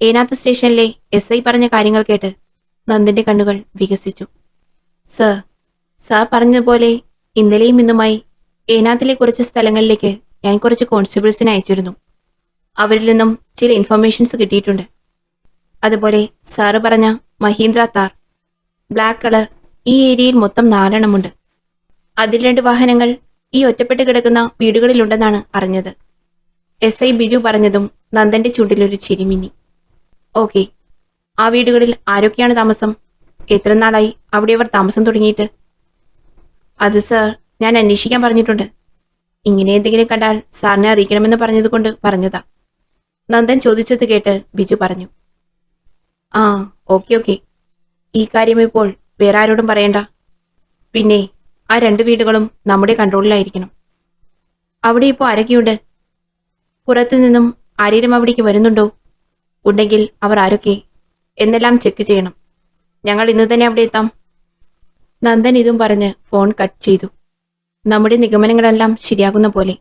ഏനാത്ത് സ്റ്റേഷനിലെ SI പറഞ്ഞ കാര്യങ്ങൾ കേട്ട് നന്ദന്റെ കണ്ണുകൾ വികസിച്ചു. സാർ പറഞ്ഞതുപോലെ ഇന്നലെയും ഇന്നുമായി ഏനാത്തിലെ കുറച്ച് സ്ഥലങ്ങളിലേക്ക് ഞാൻ കുറച്ച് കോൺസ്റ്റബിൾസിനെ അയച്ചിരുന്നു. അവരിൽ നിന്നും ചില ഇൻഫർമേഷൻസ് കിട്ടിയിട്ടുണ്ട്. അതുപോലെ സാറ് പറഞ്ഞ മഹീന്ദ്ര താർ ബ്ലാക്ക് കളർ ഈ ഏരിയയിൽ മൊത്തം 4 എണ്ണമുണ്ട്. അതിൽ 2 വാഹനങ്ങൾ ഈ ഒറ്റപ്പെട്ട് കിടക്കുന്ന വീടുകളിലുണ്ടെന്നാണ് അറിഞ്ഞത്. SI ബിജു പറഞ്ഞതും നന്ദന്റെ ചുണ്ടിലൊരു ചിരിമിന്നി. ഓക്കെ, ആ വീടുകളിൽ ആരൊക്കെയാണ് താമസം? എത്ര നാളായി അവിടെ അവർ താമസം തുടങ്ങിയിട്ട്? അത് സാർ, ഞാൻ അന്വേഷിക്കാൻ പറഞ്ഞിട്ടുണ്ട്. ഇങ്ങനെ എന്തെങ്കിലും കണ്ടാൽ സാറിനെ അറിയിക്കണമെന്ന് പറഞ്ഞതുകൊണ്ട് പറഞ്ഞതാ. നന്ദൻ ചോദിച്ചത് കേട്ട് ബിജു പറഞ്ഞു. ആ ഓക്കെ, ഈ കാര്യം ഇപ്പോൾ വേറെ ആരോടും പറയണ്ട. പിന്നെ ആ 2 വീടുകളും നമ്മുടെ കൺട്രോളിലായിരിക്കണം. അവിടെ ഇപ്പോൾ ആരൊക്കെയുണ്ട്? പുറത്തു നിന്നും ആരെങ്കിലും അവിടേക്ക് വരുന്നുണ്ടോ? ഉണ്ടെങ്കിൽ അവർ ആരൊക്കെ എന്നെല്ലാം ചെക്ക് ചെയ്യണം. ഞങ്ങൾ ഇന്ന് തന്നെ അവിടെ എത്താം. നന്ദൻ ഇതും പറഞ്ഞ് ഫോൺ കട്ട് ചെയ്തു. നമ്മുടെ നിഗമനങ്ങളെല്ലാം ശരിയാകുന്ന പോലെ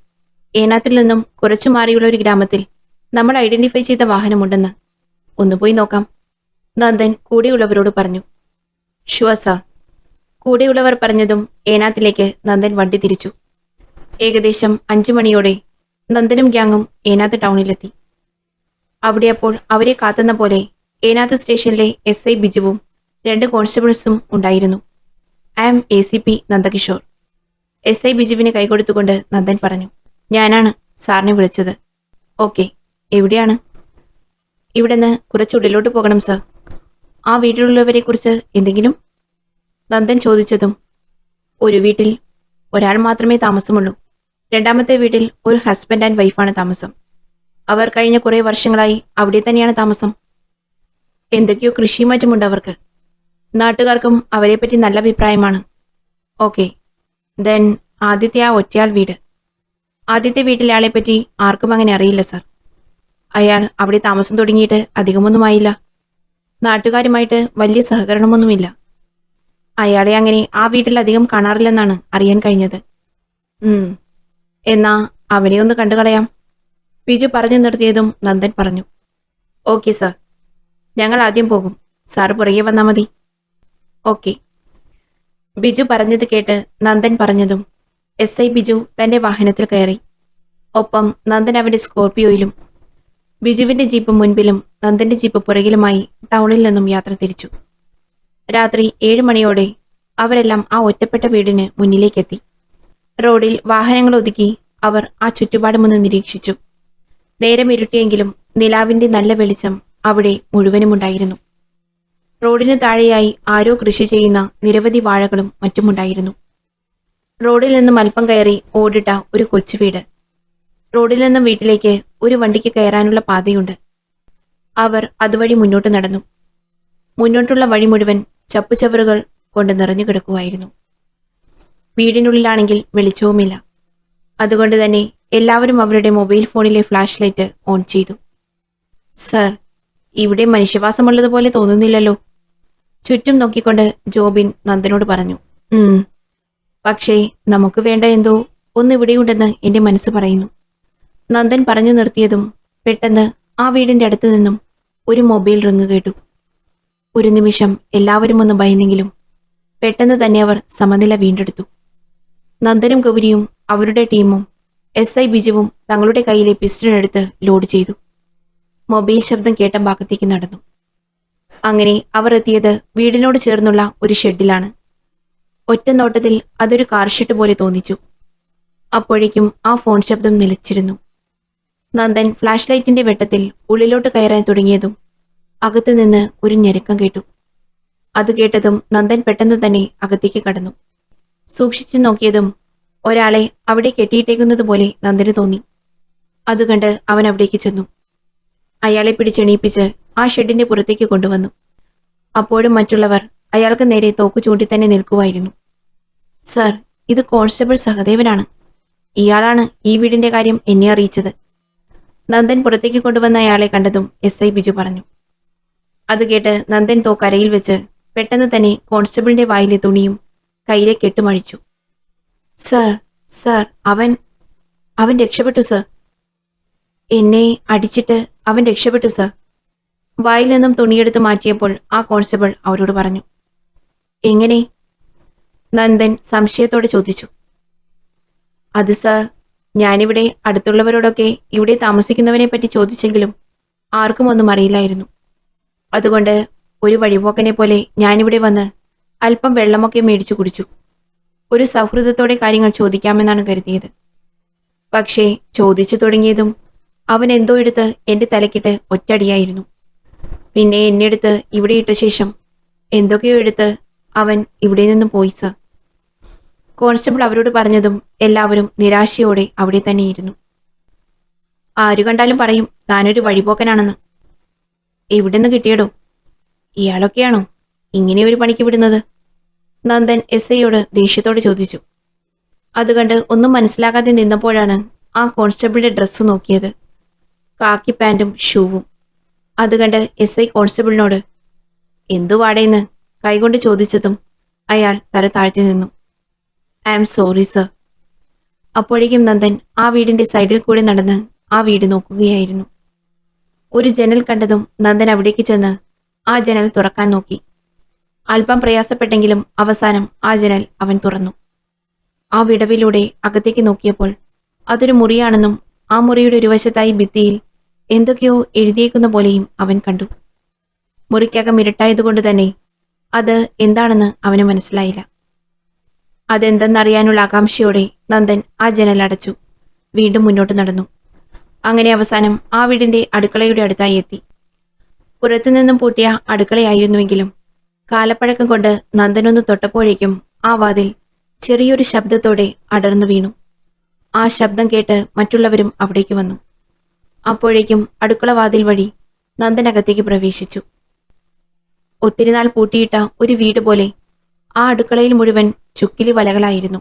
ഏനാത്തിൽ നിന്നും കുറച്ചു മാറിയുള്ള ഒരു ഗ്രാമത്തിൽ നമ്മൾ ഐഡന്റിഫൈ ചെയ്ത വാഹനമുണ്ടെന്ന്. ഒന്ന് പോയി നോക്കാം, നന്ദൻ കൂടെയുള്ളവരോട് പറഞ്ഞു. Sure sir. കൂടെയുള്ളവർ പറഞ്ഞതും ഏനാത്തിലേക്ക് നന്ദൻ വണ്ടി തിരിച്ചു. ഏകദേശം 5 മണിയോടെ നന്ദനും ഗ്യാങ്ങും ഏനാത്ത് ടൗണിലെത്തി. അവിടെ അപ്പോൾ അവരെ കാത്തുന്ന പോലെ ഏനാത്ത് സ്റ്റേഷനിലെ SI ബിജുവും 2 കോൺസ്റ്റബിൾസും ഉണ്ടായിരുന്നു. I am ACP Nandakishore. SI ബിജുവിന് കൈകൊടുത്തുകൊണ്ട് നന്ദൻ പറഞ്ഞു. ഞാനാണ് സാറിനെ വിളിച്ചത്. ഓക്കെ, എവിടെയാണ്? ഇവിടുന്ന് കുറച്ചുള്ളിലോട്ട് പോകണം സർ. ആ വീട്ടിലുള്ളവരെ കുറിച്ച് എന്തെങ്കിലും? നന്ദൻ ചോദിച്ചതും ഒരു വീട്ടിൽ ഒരാൾ മാത്രമേ താമസമുള്ളൂ. 2ാമത്തെ വീട്ടിൽ ഒരു ഹസ്ബൻഡ് ആൻഡ് വൈഫാണ് താമസം. അവർ കഴിഞ്ഞ കുറേ വർഷങ്ങളായി അവിടെ തന്നെയാണ് താമസം. എന്തൊക്കെയോ കൃഷിയും മറ്റുമുണ്ട് അവർക്ക്. നാട്ടുകാർക്കും അവരെപ്പറ്റി നല്ല അഭിപ്രായമാണ്. ഓക്കെ, ദെൻ ആദ്യത്തെ ആ ഒറ്റയാൾ വീട്. ആദ്യത്തെ വീട്ടിലെ ആളെപ്പറ്റി ആർക്കും അങ്ങനെ അറിയില്ല സർ. അയാൾ അവിടെ താമസം തുടങ്ങിയിട്ട് അധികമൊന്നുമായില്ല. നാട്ടുകാരുമായിട്ട് വലിയ സഹകരണമൊന്നുമില്ല. അയാളെ അങ്ങനെ ആ വീട്ടിൽ അധികം കാണാറില്ലെന്നാണ് അറിയാൻ കഴിഞ്ഞത്. എന്നാ അവനെ ഒന്ന് കണ്ടുകളയാം. ബിജു പറഞ്ഞു നിർത്തിയതും നന്ദൻ പറഞ്ഞു. ഓക്കെ സർ, ഞങ്ങൾ ആദ്യം പോകും. സാർ പുറകെ വന്നാൽ മതി. ഓക്കെ. ബിജു പറഞ്ഞത് കേട്ട് നന്ദൻ പറഞ്ഞതും SI ബിജു തന്റെ വാഹനത്തിൽ കയറി. ഒപ്പം നന്ദൻ അവന്റെ സ്കോർപിയോയിലും ബിജുവിന്റെ ജീപ്പ് മുൻപിലും നന്ദന്റെ ജീപ്പ് പുറകിലുമായി ടൗണിൽ നിന്നും യാത്ര തിരിച്ചു. രാത്രി 7 മണിയോടെ അവരെല്ലാം ആ ഒറ്റപ്പെട്ട വീടിന് മുന്നിലേക്കെത്തി. റോഡിൽ വാഹനങ്ങൾ ഒതുക്കി അവർ ആ ചുറ്റുപാടുമൊന്ന് നിരീക്ഷിച്ചു. നേരം ഇരുട്ടിയെങ്കിലും നിലാവിന്റെ നല്ല വെളിച്ചം അവിടെ മുഴുവനുമുണ്ടായിരുന്നു. റോഡിന് താഴെയായി ആരോ കൃഷി ചെയ്യുന്ന നിരവധി വാഴകളും മറ്റുമുണ്ടായിരുന്നു. റോഡിൽ നിന്നും അല്പം കയറി ഓടിട്ട ഒരു കൊച്ചു വീട്. റോഡിൽ നിന്നും വീട്ടിലേക്ക് ഒരു വണ്ടിക്ക് കയറാനുള്ള പാതയുണ്ട്. അവർ അതുവഴി മുന്നോട്ട് നടന്നു. മുന്നോട്ടുള്ള വഴി മുഴുവൻ ചപ്പുചവറുകൾ കൊണ്ട് നിറഞ്ഞു കിടക്കുമായിരുന്നു. വീടിനുള്ളിലാണെങ്കിൽ വെളിച്ചവുമില്ല. അതുകൊണ്ട് തന്നെ എല്ലാവരും അവരുടെ മൊബൈൽ ഫോണിലെ ഫ്ലാഷ് ലൈറ്റ് ഓൺ ചെയ്തു. സർ, ഇവിടെ മനുഷ്യവാസമുള്ളതുപോലെ തോന്നുന്നില്ലല്ലോ. ചുറ്റും നോക്കിക്കൊണ്ട് ജോബിൻ നന്ദനോട് പറഞ്ഞു. പക്ഷേ നമുക്ക് വേണ്ട എന്തോ ഒന്നിവിടെയുണ്ടെന്ന് എന്റെ മനസ്സ് പറയുന്നു. നന്ദൻ പറഞ്ഞു നിർത്തിയതും പെട്ടെന്ന് ആ വീടിന്റെ അടുത്ത് നിന്നും ഒരു മൊബൈൽ റിങ് കേട്ടു. ഒരു നിമിഷം എല്ലാവരും ഒന്ന് ഭയന്നെങ്കിലും പെട്ടെന്ന് തന്നെ അവർ സമനില വീണ്ടെടുത്തു. നന്ദനും ഗൗരിയും അവരുടെ ടീമും SI ബിജുവും തങ്ങളുടെ കയ്യിലെ പിസ്റ്റൾ എടുത്ത് ലോഡ് ചെയ്തു. മൊബൈൽ ശബ്ദം കേട്ട ഭാഗത്തേക്ക് നടന്നു. അങ്ങനെ അവർ എത്തിയത് വീടിനോട് ചേർന്നുള്ള ഒരു ഷെഡിലാണ്. ഒറ്റ നോട്ടത്തിൽ അതൊരു കാർ ഷെഡ് പോലെ തോന്നിച്ചു. അപ്പോഴേക്കും ആ ഫോൺ ശബ്ദം നിലച്ചിരുന്നു. നന്ദൻ ഫ്ലാഷ് ലൈറ്റിന്റെ വെട്ടത്തിൽ ഉള്ളിലോട്ട് കയറാൻ തുടങ്ങിയതും അകത്തു നിന്ന് ഒരു ഞെരുക്കം കേട്ടു. അത് കേട്ടതും നന്ദൻ പെട്ടെന്ന് തന്നെ അകത്തേക്ക് കടന്നു. സൂക്ഷിച്ചു നോക്കിയതും ഒരാളെ അവിടെ കെട്ടിയിട്ടേക്കുന്നത് പോലെ നന്ദന് തോന്നി. അതുകണ്ട് അവൻ അവിടേക്ക് ചെന്നു. അയാളെ പിടിച്ചെണീപ്പിച്ച് ആ ഷെഡിന്റെ പുറത്തേക്ക് കൊണ്ടുവന്നു. അപ്പോഴും മറ്റുള്ളവർ അയാൾക്ക് നേരെ തോക്ക് ചൂണ്ടി തന്നെ നിൽക്കുമായിരുന്നു. സർ, ഇത് കോൺസ്റ്റബിൾ സഹദേവനാണ്. ഇയാളാണ് ഈ വീടിന്റെ കാര്യം എന്നെ അറിയിച്ചത്. നന്ദൻ പുറത്തേക്ക് കൊണ്ടുവന്ന അയാളെ കണ്ടതും SI ബിജു പറഞ്ഞു. അത് കേട്ട് നന്ദൻ തോക്കരയിൽ വെച്ച് പെട്ടെന്ന് തന്നെ കോൺസ്റ്റബിളിന്റെ വായിലെ തുണിയും കയ്യിലെ കെട്ടുമഴിച്ചു. സർ, സർ, അവൻ രക്ഷപ്പെട്ടു സർ. എന്നെ അടിച്ചിട്ട് അവൻ രക്ഷപ്പെട്ടു സർ. വായിൽ നിന്നും തുണിയെടുത്ത് മാറ്റിയപ്പോൾ ആ കോൺസ്റ്റബിൾ അവരോട് പറഞ്ഞു. എങ്ങനെ? നന്ദൻ സംശയത്തോടെ ചോദിച്ചു. അത് സർ, ഞാനിവിടെ അടുത്തുള്ളവരോടൊക്കെ ഇവിടെ താമസിക്കുന്നവനെ പറ്റി ചോദിച്ചെങ്കിലും ആർക്കും ഒന്നും അറിയില്ലായിരുന്നു. അതുകൊണ്ട് ഒരു വഴിപോക്കനെ പോലെ ഞാനിവിടെ വന്ന് അല്പം വെള്ളമൊക്കെ മേടിച്ചു കുടിച്ചു. ഒരു സൗഹൃദത്തോടെ കാര്യങ്ങൾ ചോദിക്കാമെന്നാണ് കരുതിയത്. പക്ഷേ ചോദിച്ചു തുടങ്ങിയതും അവൻ എന്തോ എടുത്ത് എന്റെ തലക്കിട്ട് ഒറ്റടിയായിരുന്നു. പിന്നെ എന്നെ എടുത്ത് ഇവിടെ ഇട്ട ശേഷം എന്തൊക്കെയോ എടുത്ത് അവൻ ഇവിടെ നിന്നും പോയി സർ. കോൺസ്റ്റബിൾ അവരോട് പറഞ്ഞതും എല്ലാവരും നിരാശയോടെ അവിടെ തന്നെയിരുന്നു. ആരു കണ്ടാലും പറയും താനൊരു വഴിപോക്കനാണെന്ന്. എവിടെന്ന് കിട്ടിയടോ? ഇയാളൊക്കെയാണോ ഇങ്ങനെ ഒരു പണിക്ക് വിടുന്നത്? നന്ദൻ SIയോട് ദേഷ്യത്തോടെ ചോദിച്ചു. അതുകണ്ട് ഒന്നും മനസ്സിലാകാതെ നിന്നപ്പോഴാണ് ആ കോൺസ്റ്റബിളിന്റെ ഡ്രസ്സ് നോക്കിയത്. കാക്കി പാൻറ്റും ഷൂവും. അതുകണ്ട് SI കോൺസ്റ്റബിളിനോട് എന്തു വാടേന്ന് കൈകൊണ്ട് ചോദിച്ചതും അയാൾ തല താഴ്ത്തി നിന്നു. I am sorry sir. അപ്പോഴേക്കും നന്ദൻ ആ വീടിന്റെ സൈഡിൽ കൂടെ നടന്ന് ആ വീട് നോക്കുകയായിരുന്നു. ഒരു ജനൽ കണ്ടതും നന്ദൻ അവിടേക്ക് ചെന്ന് ആ ജനൽ തുറക്കാൻ നോക്കി. അല്പം പ്രയാസപ്പെട്ടെങ്കിലും അവസാനം ആ ജനൽ അവൻ തുറന്നു. ആ വിടവിലൂടെ അകത്തേക്ക് നോക്കിയപ്പോൾ അതൊരു മുറിയാണെന്നും ആ മുറിയുടെ ഒരു വശത്തായി ഭിത്തിയിൽ എന്തൊക്കെയോ എഴുതിയേക്കുന്ന പോലെയും അവൻ കണ്ടു. മുറിക്കകം ഇരുട്ടായതുകൊണ്ട് തന്നെ അത് എന്താണെന്ന് അവന് മനസ്സിലായില്ല. അതെന്തെന്നറിയാനുള്ള ആകാംക്ഷയോടെ നന്ദൻ ആ ജനൽ അടച്ചു വീണ്ടും മുന്നോട്ട് നടന്നു. അങ്ങനെ അവസാനം ആ വീടിന്റെ അടുക്കളയുടെ അടുത്തായി എത്തി. പുറത്തുനിന്നും പൂട്ടിയ അടുക്കളയായിരുന്നുവെങ്കിലും കാലപ്പഴക്കം കൊണ്ട് നന്ദനൊന്ന് തൊട്ടപ്പോഴേക്കും ആ വാതിൽ ചെറിയൊരു ശബ്ദത്തോടെ അടർന്നു വീണു. ആ ശബ്ദം കേട്ട് മറ്റുള്ളവരും അവിടേക്ക് വന്നു. അപ്പോഴേക്കും അടുക്കള വാതിൽ വഴി നന്ദനകത്തേക്ക് പ്രവേശിച്ചു. ഒത്തിരി നാൾ പൂട്ടിയിട്ട ഒരു വീട് പോലെ ആ അടുക്കളയിൽ മുഴുവൻ ചുക്കിലി വലകളായിരുന്നു.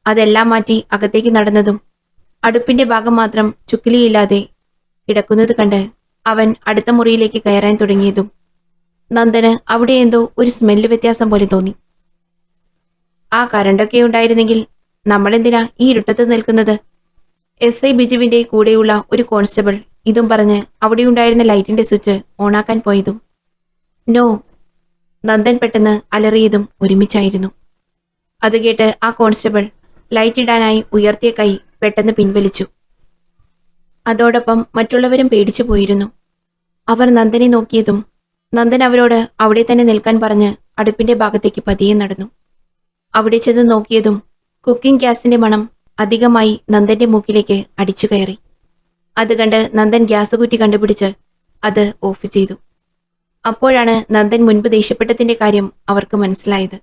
അതെല്ലാം മാറ്റി അകത്തേക്ക് നടന്നതും അടുപ്പിന്റെ ഭാഗം മാത്രം ചുക്കിലിയില്ലാതെ കിടക്കുന്നത് കണ്ട് അവൻ അടുത്ത മുറിയിലേക്ക് കയറാൻ തുടങ്ങിയതും നന്ദന് അവിടെ എന്തോ ഒരു സ്മെല്ല് വ്യത്യാസം പോലെ തോന്നി. ആ കരണ്ടൊക്കെ ഉണ്ടായിരുന്നെങ്കിൽ നമ്മളെന്തിനാ ഈ ഇരുട്ടത്ത് നിൽക്കുന്നത്? SI ബിജുവിന്റെ കൂടെയുള്ള ഒരു കോൺസ്റ്റബിൾ ഇതും പറഞ്ഞ് അവിടെയുണ്ടായിരുന്ന ലൈറ്റിന്റെ സ്വിച്ച് ഓണാക്കാൻ പോയതും നോ, നന്ദൻ പെട്ടെന്ന് അലറിയതും ഒരുമിച്ചായിരുന്നു. അത് കേട്ട് ആ കോൺസ്റ്റബിൾ ലൈറ്റ് ഇടാനായി ഉയർത്തിയ കൈ പെട്ടെന്ന് പിൻവലിച്ചു. അതോടൊപ്പം മറ്റുള്ളവരും പേടിച്ചു പോയിരുന്നു. അവർ നന്ദനെ നോക്കിയതും നന്ദൻ അവരോട് അവിടെ തന്നെ നിൽക്കാൻ പറഞ്ഞ് അടുപ്പിന്റെ ഭാഗത്തേക്ക് പതിയെ നടന്നു. അവിടെ ചെന്ന് നോക്കിയതും കുക്കിംഗ് ഗ്യാസിന്റെ മണം അധികമായി നന്ദന്റെ മൂക്കിലേക്ക് അടിച്ചു കയറി. അത് കണ്ട് നന്ദൻ ഗ്യാസ് കുറ്റി കണ്ടുപിടിച്ച് അത് ഓഫ് ചെയ്തു. അപ്പോഴാണ് നന്ദൻ മുൻപ് ദേഷ്യപ്പെട്ടതിന്റെ കാര്യം അവർക്ക് മനസ്സിലായത്.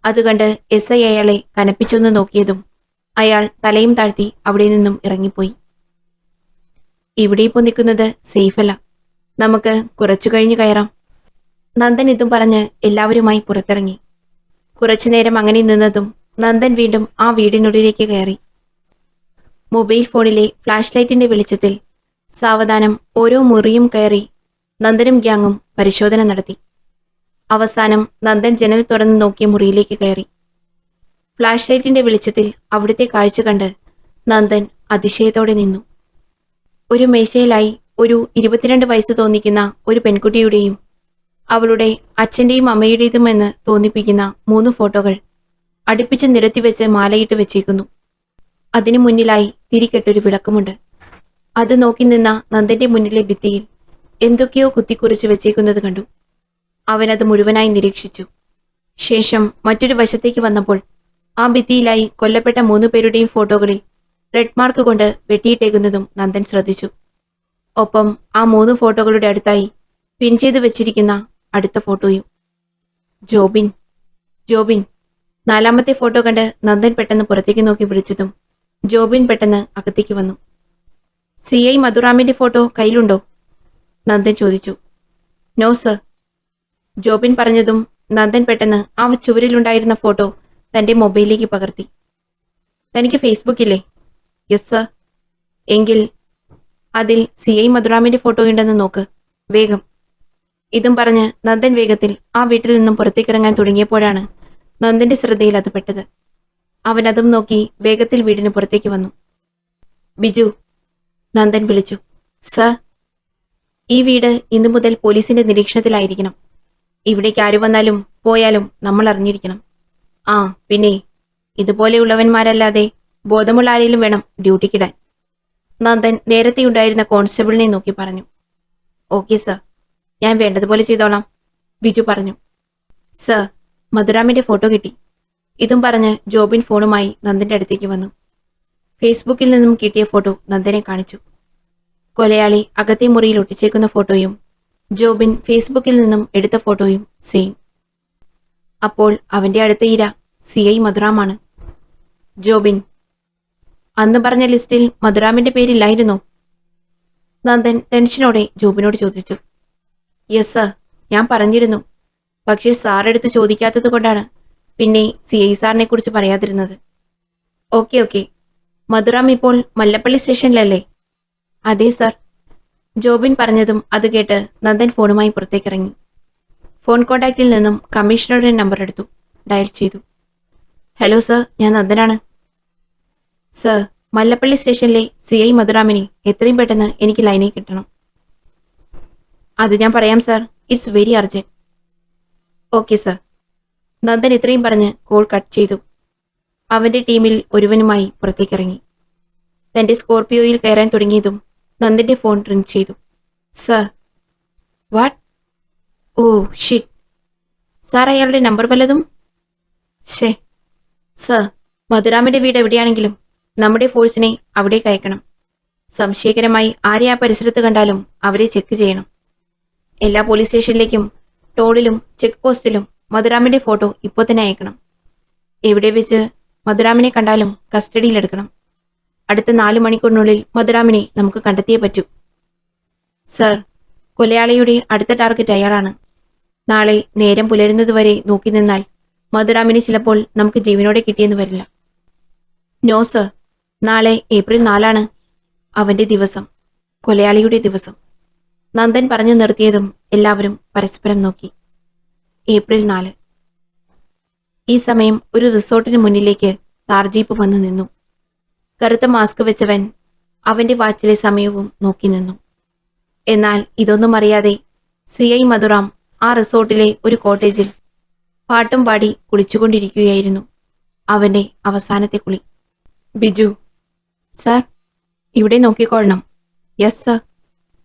അതുകണ്ട് SI അയാളെ കനപ്പിച്ചൊന്ന് നോക്കിയതും അയാൾ തലയും താഴ്ത്തി അവിടെ നിന്നും ഇറങ്ങിപ്പോയി. ഇവിടെ ഇപ്പോൾ നിൽക്കുന്നത് സേഫല്ല, നമുക്ക് കുറച്ചു കഴിഞ്ഞ് കയറാം. നന്ദൻ ഇതും പറഞ്ഞ് എല്ലാവരുമായി പുറത്തിറങ്ങി. കുറച്ചുനേരം അങ്ങനെ നിന്നതും നന്ദൻ വീണ്ടും ആ വീടിനുള്ളിലേക്ക് കയറി. മൊബൈൽ ഫോണിലെ ഫ്ലാഷ് ലൈറ്റിന്റെ വെളിച്ചത്തിൽ സാവധാനം ഓരോ മുറിയും കയറി നന്ദനും ഗ്യാങ്ങും പരിശോധന നടത്തി. അവസാനം നന്ദൻ ജനൽ തുറന്ന് നോക്കിയ മുറിയിലേക്ക് കയറി. ഫ്ലാഷ് ലൈറ്റിന്റെ വെളിച്ചത്തിൽ അവിടുത്തെ കാഴ്ച കണ്ട് നന്ദൻ അതിശയത്തോടെ നിന്നു. ഒരു മേശയിലായി ഒരു 22 വയസ്സ് തോന്നിക്കുന്ന ഒരു പെൺകുട്ടിയുടെയും അവളുടെ അച്ഛന്റെയും അമ്മയുടേതുമെന്ന് തോന്നിപ്പിക്കുന്ന 3 ഫോട്ടോകൾ അടുപ്പിച്ച് നിരത്തിവെച്ച് മാലയിട്ട് വെച്ചേക്കുന്നു. അതിനു മുന്നിലായി തിരികെട്ടൊരു വിളക്കുമുണ്ട്. അത് നോക്കി നിന്ന നന്ദന്റെ മുന്നിലെ ഭിത്തിയിൽ എന്തൊക്കെയോ കുത്തിക്കുറിച്ച് വെച്ചേക്കുന്നത് കണ്ടു. അവനത് മുഴുവനായി നിരീക്ഷിച്ചു. ശേഷം മറ്റൊരു വശത്തേക്ക് വന്നപ്പോൾ ആ ഭിത്തിയിലായി കൊല്ലപ്പെട്ട 3 പേരുടെയും ഫോട്ടോകളിൽ റെഡ് മാർക്ക് കൊണ്ട് വെട്ടിയിട്ടേക്കുന്നതും നന്ദൻ ശ്രദ്ധിച്ചു. ഒപ്പം ആ 3 ഫോട്ടോകളുടെ അടുത്തായി പിൻ ചെയ്ത് വെച്ചിരിക്കുന്ന അടുത്ത ഫോട്ടോയും. ജോബിൻ, ജോബിൻ, നാലാമത്തെ ഫോട്ടോ കണ്ട് നന്ദൻ പെട്ടെന്ന് പുറത്തേക്ക് നോക്കി വിളിച്ചതും ജോബിൻ പെട്ടെന്ന് അകത്തേക്ക് വന്നു. CI മധുറാമിന്റെ ഫോട്ടോ കയ്യിലുണ്ടോ? നന്ദൻ ചോദിച്ചു. No sir. ജോബിൻ പറഞ്ഞതും നന്ദൻ പെട്ടെന്ന് ആ ചുവരിലുണ്ടായിരുന്ന ഫോട്ടോ തന്റെ മൊബൈലിലേക്ക് പകർത്തി. തനിക്ക് ഫേസ്ബുക്കില്ലേ? Yes sir. എങ്കിൽ അതിൽ CI മധുറാമിന്റെ ഫോട്ടോ ഉണ്ടെന്ന് നോക്ക്, വേഗം. ഇതും പറഞ്ഞ് നന്ദൻ വേഗത്തിൽ ആ വീട്ടിൽ നിന്നും പുറത്തേക്കിറങ്ങാൻ തുടങ്ങിയപ്പോഴാണ് നന്ദന്റെ ശ്രദ്ധയിൽ അത് പെട്ടത്. അവൻ അതും നോക്കി വേഗത്തിൽ വീടിന് പുറത്തേക്ക് വന്നു. ബിജു, നന്ദൻ വിളിച്ചു. സർ. ഈ വീട് ഇന്നു മുതൽ പോലീസിന്റെ നിരീക്ഷണത്തിലായിരിക്കണം. ഇവിടേക്ക് ആര് വന്നാലും പോയാലും നമ്മൾ അറിഞ്ഞിരിക്കണം. ആ പിന്നെ ഇതുപോലെയുള്ളവന്മാരല്ലാതെ ബോധമുള്ള ആരെങ്കിലും വേണം ഡ്യൂട്ടിക്കിടാൻ. നന്ദൻ നേരത്തെ ഉണ്ടായിരുന്ന കോൺസ്റ്റബിളിനെ നോക്കി പറഞ്ഞു. ഓക്കെ സർ, ഞാൻ വേണ്ടതുപോലെ ചെയ്തോളാം, ബിജു പറഞ്ഞു. സർ, മധുറാമിന്റെ ഫോട്ടോ കിട്ടി. ഇതും പറഞ്ഞ് ജോബിൻ ഫോണുമായി നന്ദന്റെ അടുത്തേക്ക് വന്നു. ഫേസ്ബുക്കിൽ നിന്നും കിട്ടിയ ഫോട്ടോ നന്ദനെ കാണിച്ചു. കൊലയാളി അകത്തെ മുറിയിൽ ഒട്ടിച്ചേക്കുന്ന ഫോട്ടോയും ജോബിൻ ഫേസ്ബുക്കിൽ നിന്നും എടുത്ത ഫോട്ടോയും സെയിം. അപ്പോൾ അവന്റെ അടുത്ത ഇര CI മധുറാമാണ്. ജോബിൻ, അന്ന് പറഞ്ഞ ലിസ്റ്റിൽ മധുറാമിന്റെ പേരില്ലായിരുന്നോ? നന്ദൻ ടെൻഷനോടെ ജോബിനോട് ചോദിച്ചു. യെസ് സർ, ഞാൻ പറഞ്ഞിരുന്നു. പക്ഷേ സാർ എടുത്ത് ചോദിക്കാത്തത് കൊണ്ടാണ് പിന്നെ CI സാറിനെ കുറിച്ച് പറയാതിരുന്നത്. ഓക്കെ. മധുറാം ഇപ്പോൾ മല്ലപ്പള്ളി സ്റ്റേഷനിലല്ലേ? അതെ സർ. ജോബിൻ പറഞ്ഞതും അത് കേട്ട് നന്ദൻ ഫോണുമായി പുറത്തേക്കിറങ്ങി. ഫോൺ കോണ്ടാക്റ്റിൽ നിന്നും കമ്മീഷണറുടെ നമ്പർ എടുത്തു, ഡയൽ ചെയ്തു. ഹലോ സർ, ഞാൻ നന്ദനാണ്. സർ, മല്ലപ്പള്ളി സ്റ്റേഷനിലെ CI മധുറാമിനെ എത്രയും പെട്ടെന്ന് എനിക്ക് ലൈനിൽ കിട്ടണം. അത് ഞാൻ പറയാം sir, it's very urgent. Okay sir. Nandan ഇത്രയും പറഞ്ഞ് കോൾ കട്ട് ചെയ്തു. അവന്റെ ടീമിൽ ഒരുവനുമായി പുറത്തേക്കിറങ്ങി. തന്റെ സ്കോർപിയോയിൽ കയറാൻ തുടങ്ങിയതും നന്ദന്റെ ഫോൺ റിംഗ് ചെയ്തു. Sir. What? Oh shit. Sir, അയാളുടെ നമ്പർ വല്ലതും? ഷേ. സർ, മധുറാമിന്റെ വീട് എവിടെയാണെങ്കിലും നമ്മുടെ ഫോഴ്സിനെ അവിടേക്ക് അയക്കണം. സംശയകരമായി ആരെ ആ പരിസരത്ത് കണ്ടാലും അവരെ ചെക്ക് ചെയ്യണം. എല്ലാ പോലീസ് സ്റ്റേഷനിലേക്കും ടോളിലും ചെക്ക് പോസ്റ്റിലും മധുറാമിന്റെ ഫോട്ടോ ഇപ്പോൾ തന്നെ അയക്കണം. എവിടെ വെച്ച് മധുറാമിനെ കണ്ടാലും കസ്റ്റഡിയിലെടുക്കണം. അടുത്ത 4 മണിക്കൂറിനുള്ളിൽ മധുറാമിനെ നമുക്ക് കണ്ടെത്തിയേ പറ്റൂ. സർ, കൊലയാളിയുടെ അടുത്ത ടാർഗറ്റ് അയാളാണ്. നാളെ നേരം പുലരുന്നതുവരെ നോക്കി നിന്നാൽ മധുറാമിനെ ചിലപ്പോൾ നമുക്ക് ജീവനോടെ കിട്ടിയെന്ന് വരില്ല. നോ സർ, നാളെ ഏപ്രിൽ 4 അവന്റെ ദിവസം, കൊലയാളിയുടെ ദിവസം. നന്ദൻ പറഞ്ഞു നിർത്തിയതും എല്ലാവരും പരസ്പരം നോക്കി. ഏപ്രിൽ 4. ഈ സമയം ഒരു റിസോർട്ടിന് മുന്നിലേക്ക് താർ ജീപ്പ് വന്നു നിന്നു. കറുത്ത മാസ്ക് വെച്ചവൻ അവന്റെ വാച്ചിലെ സമയവും നോക്കി നിന്നു. എന്നാൽ ഇതൊന്നും അറിയാതെ CI മധുറാം ആ റിസോർട്ടിലെ ഒരു കോട്ടേജിൽ പാട്ടും പാടി കുളിച്ചുകൊണ്ടിരിക്കുകയായിരുന്നു. അവന്റെ അവസാനത്തെ കുളി. ബിജു. സർ. ഇവിടെ നോക്കിക്കൊള്ളണം. Yes sir.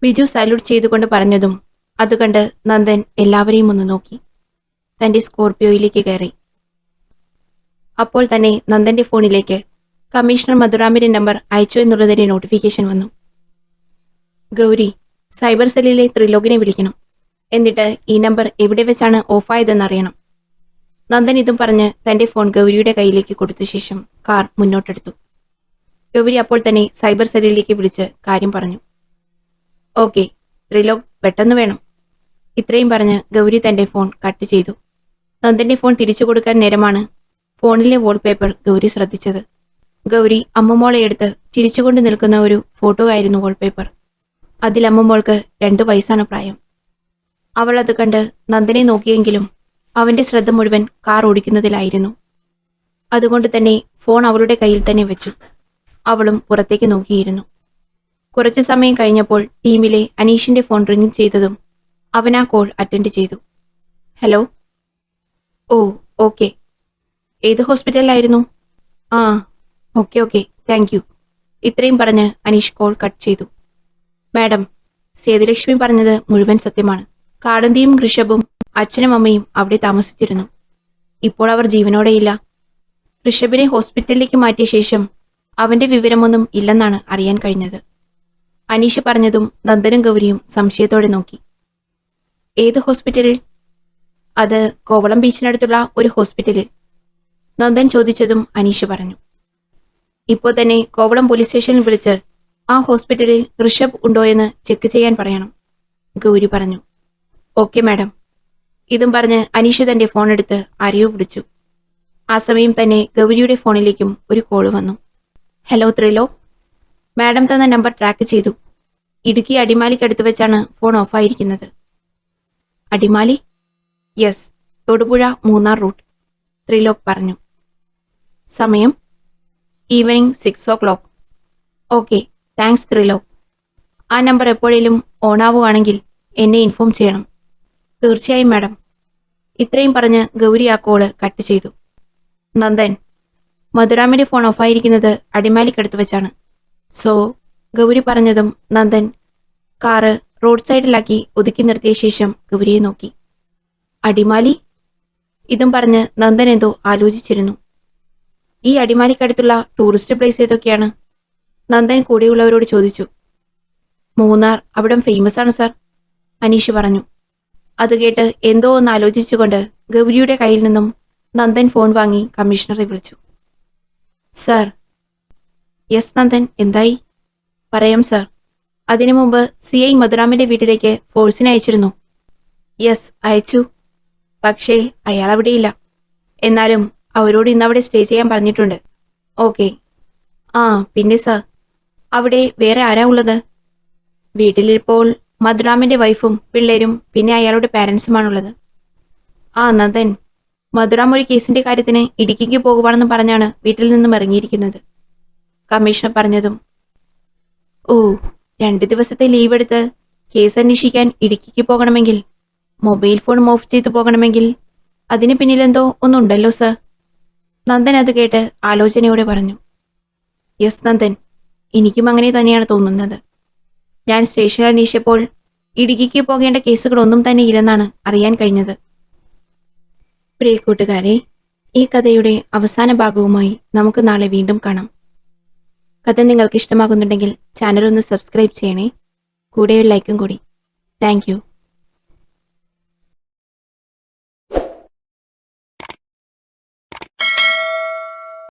ബിജു സല്യൂട്ട് ചെയ്തുകൊണ്ട് പറഞ്ഞതും അത് കണ്ട് നന്ദൻ എല്ലാവരെയും ഒന്ന് നോക്കി തന്റെ സ്കോർപിയോയിലേക്ക് കയറി. അപ്പോൾ തന്നെ നന്ദന്റെ ഫോണിലേക്ക് കമ്മീഷണർ മധുറാമിന്റെ നമ്പർ അയച്ചു എന്നുള്ളതിന്റെ നോട്ടിഫിക്കേഷൻ വന്നു. ഗൗരി, സൈബർ സെല്ലിലെ ത്രിലോകിനെ വിളിക്കണം. എന്നിട്ട് ഈ നമ്പർ എവിടെ വെച്ചാണ് ഓഫായതെന്ന് അറിയണം. നന്ദൻ ഇതും പറഞ്ഞ് തന്റെ ഫോൺ ഗൗരിയുടെ കയ്യിലേക്ക് കൊടുത്ത ശേഷം കാർ മുന്നോട്ടെടുത്തു. ഗൗരി അപ്പോൾ തന്നെ സൈബർ സെല്ലിലേക്ക് വിളിച്ച് കാര്യം പറഞ്ഞു. ഓക്കെ, ത്രിലോക് പെട്ടെന്ന് വേണം. ഇത്രയും പറഞ്ഞ് ഗൗരി തന്റെ ഫോൺ കട്ട് ചെയ്തു. നന്ദന്റെ ഫോൺ തിരിച്ചു കൊടുക്കാൻ നേരമാണ് ഫോണിലെ വാൾപേപ്പർ ഗൗരി ശ്രദ്ധിച്ചത്. ഗൗരി അമ്മമോളെ എടുത്ത് ചിരിച്ചുകൊണ്ട് നിൽക്കുന്ന ഒരു ഫോട്ടോ ആയിരുന്നു വാൾപേപ്പർ. അതിൽ അമ്മമോൾക്ക് 2 വയസ്സാണ് പ്രായം. അവൾ അത് കണ്ട് നന്ദനെ നോക്കിയെങ്കിലും അവന്റെ ശ്രദ്ധ മുഴുവൻ കാർ ഓടിക്കുന്നതിലായിരുന്നു. അതുകൊണ്ട് തന്നെ ഫോൺ അവളുടെ കയ്യിൽ തന്നെ വെച്ചു. അവളും പുറത്തേക്ക് നോക്കിയിരുന്നു. കുറച്ചു സമയം കഴിഞ്ഞപ്പോൾ ടീമിലെ അനീഷിന്റെ ഫോൺ റിംഗ് ചെയ്തതും അവൻ ആ കോൾ അറ്റൻഡ് ചെയ്തു. ഹലോ. ഓ ഓക്കെ. ഏത് ഹോസ്പിറ്റലിലായിരുന്നു? ആ ഓക്കെ താങ്ക് യു. ഇത്രയും പറഞ്ഞ് അനീഷ് കോൾ കട്ട് ചെയ്തു. മാഡം, സേതുലക്ഷ്മി പറഞ്ഞത് മുഴുവൻ സത്യമാണ്. കാടന്തിയും ഋഷഭും അച്ഛനും അമ്മയും അവിടെ താമസിച്ചിരുന്നു. ഇപ്പോൾ അവർ ജീവനോടെയില്ല. ഋഷഭിനെ ഹോസ്പിറ്റലിലേക്ക് മാറ്റിയ ശേഷം അവന്റെ വിവരമൊന്നും ഇല്ലെന്നാണ് അറിയാൻ കഴിഞ്ഞത്. അനീഷ് പറഞ്ഞതും നന്ദനും ഗൗരിയും സംശയത്തോടെ നോക്കി. ഏത് ഹോസ്പിറ്റലിൽ? അത് കോവളം ബീച്ചിനടുത്തുള്ള ഒരു ഹോസ്പിറ്റലിൽ. നന്ദൻ ചോദിച്ചതും അനീഷ് പറഞ്ഞു. ഇപ്പോൾ തന്നെ കോവളം പോലീസ് സ്റ്റേഷനിൽ വിളിച്ച് ആ ഹോസ്പിറ്റലിൽ ഋഷഭ് ഉണ്ടോയെന്ന് ചെക്ക് ചെയ്യാൻ പറയണം, ഗൗരി പറഞ്ഞു. Okay madam. ഇതും പറഞ്ഞ് അനീഷ് തന്റെ ഫോൺ എടുത്ത് ആരെയോ വിളിച്ചു. ആ സമയം തന്നെ ഗൗരിയുടെ ഫോണിലേക്കും ഒരു കോള് വന്നു. ഹലോ ത്രിലോക്, മാഡം തന്ന നമ്പർ ട്രാക്ക് ചെയ്തു. ഇടുക്കി അടിമാലിക്കടുത്ത് വെച്ചാണ് ഫോൺ ഓഫായിരിക്കുന്നത്. അടിമാലി? യെസ്, തൊടുപുഴ മൂന്നാർ റൂട്ട്, ത്രിലോക് പറഞ്ഞു. സമയം evening 6 o'clock. Okay, thanks Trilok. ആ നമ്പർ എപ്പോഴേലും ഓണാവുകയാണെങ്കിൽ എന്നെ ഇൻഫോം ചെയ്യണം. തീർച്ചയായും മാഡം. ഇത്രയും പറഞ്ഞ് ഗൗരി ആ കോള് കട്ട് ചെയ്തു. നന്ദൻ, മധുരാമിന്റെ ഫോൺ ഓഫായിരിക്കുന്നത് അടിമാലിക്കടുത്ത് വെച്ചാണ്. സോ ഗൗരി പറഞ്ഞതും നന്ദൻ കാറ് റോഡ് സൈഡിലാക്കി ഒതുക്കി നിർത്തിയ ശേഷം ഗൗരിയെ നോക്കി. അടിമാലി? ഇതും പറഞ്ഞ് നന്ദൻ എന്തോ ആലോചിച്ചിരുന്നു. ഈ അടിമാലിക്കടുത്തുള്ള ടൂറിസ്റ്റ് പ്ലേസ് ഏതൊക്കെയാണ്? നന്ദൻ കൂടെയുള്ളവരോട് ചോദിച്ചു. മൂന്നാർ അവിടം ഫേമസ് ആണ് സർ, അനീഷ് പറഞ്ഞു. അത് കേട്ട് എന്തോ ഒന്ന് ആലോചിച്ചുകൊണ്ട് ഗൗരിയുടെ കയ്യിൽ നിന്നും നന്ദൻ ഫോൺ വാങ്ങി കമ്മീഷണറെ വിളിച്ചു. സർ. യെസ് നന്ദൻ, എന്തായി? പറയാം സർ. അതിനു മുമ്പ് CI മധുരാമിന്റെ വീട്ടിലേക്ക് ഫോഴ്സിനെ അയച്ചിരുന്നു. യെസ്, അയച്ചു. പക്ഷേ അയാൾ അവിടെയില്ല. എന്നാലും അവരോട് ഇന്നവിടെ സ്റ്റേ ചെയ്യാൻ പറഞ്ഞിട്ടുണ്ട്. ഓക്കെ. ആ പിന്നെ സർ, അവിടെ വേറെ ആരാ ഉള്ളത്? വീട്ടിലിപ്പോൾ മധുരാമിന്റെ വൈഫും പിള്ളേരും പിന്നെ അയാളുടെ പാരൻസുമാണുള്ളത്. ആ നന്ദൻ, മധുറാം ഒരു കേസിന്റെ കാര്യത്തിന് ഇടുക്കിക്ക് പോകുവാണെന്ന് പറഞ്ഞാണ് വീട്ടിൽ നിന്നും ഇറങ്ങിയിരിക്കുന്നത്, കമ്മീഷണർ പറഞ്ഞതും. ഓ, 2 ദിവസത്തെ ലീവ് എടുത്ത് കേസ് അന്വേഷിക്കാൻ ഇടുക്കിക്ക് പോകണമെങ്കിൽ, മൊബൈൽ ഫോൺ ഓഫ് ചെയ്ത് പോകണമെങ്കിൽ അതിന് പിന്നിലെന്തോ ഒന്നുണ്ടല്ലോ സർ, നന്ദൻ അത് കേട്ട് ആലോചനയോടെ പറഞ്ഞു. യെസ് നന്ദൻ, എനിക്കും അങ്ങനെ തന്നെയാണ് തോന്നുന്നത്. ഞാൻ സ്റ്റേഷനിൽ അന്വേഷിച്ചപ്പോൾ ഇടുക്കിക്ക് പോകേണ്ട കേസുകളൊന്നും തന്നെ ഇല്ലെന്നാണ് അറിയാൻ കഴിഞ്ഞത്. പ്രിയ കൂട്ടുകാരെ, ഈ കഥയുടെ അവസാന ഭാഗവുമായി നമുക്ക് നാളെ വീണ്ടും കാണാം. കഥ നിങ്ങൾക്ക് ഇഷ്ടമാകുന്നുണ്ടെങ്കിൽ ചാനൽ ഒന്ന് സബ്സ്ക്രൈബ് ചെയ്യണേ, കൂടെ ഒരു ലൈക്കും കൂടി. Thank you.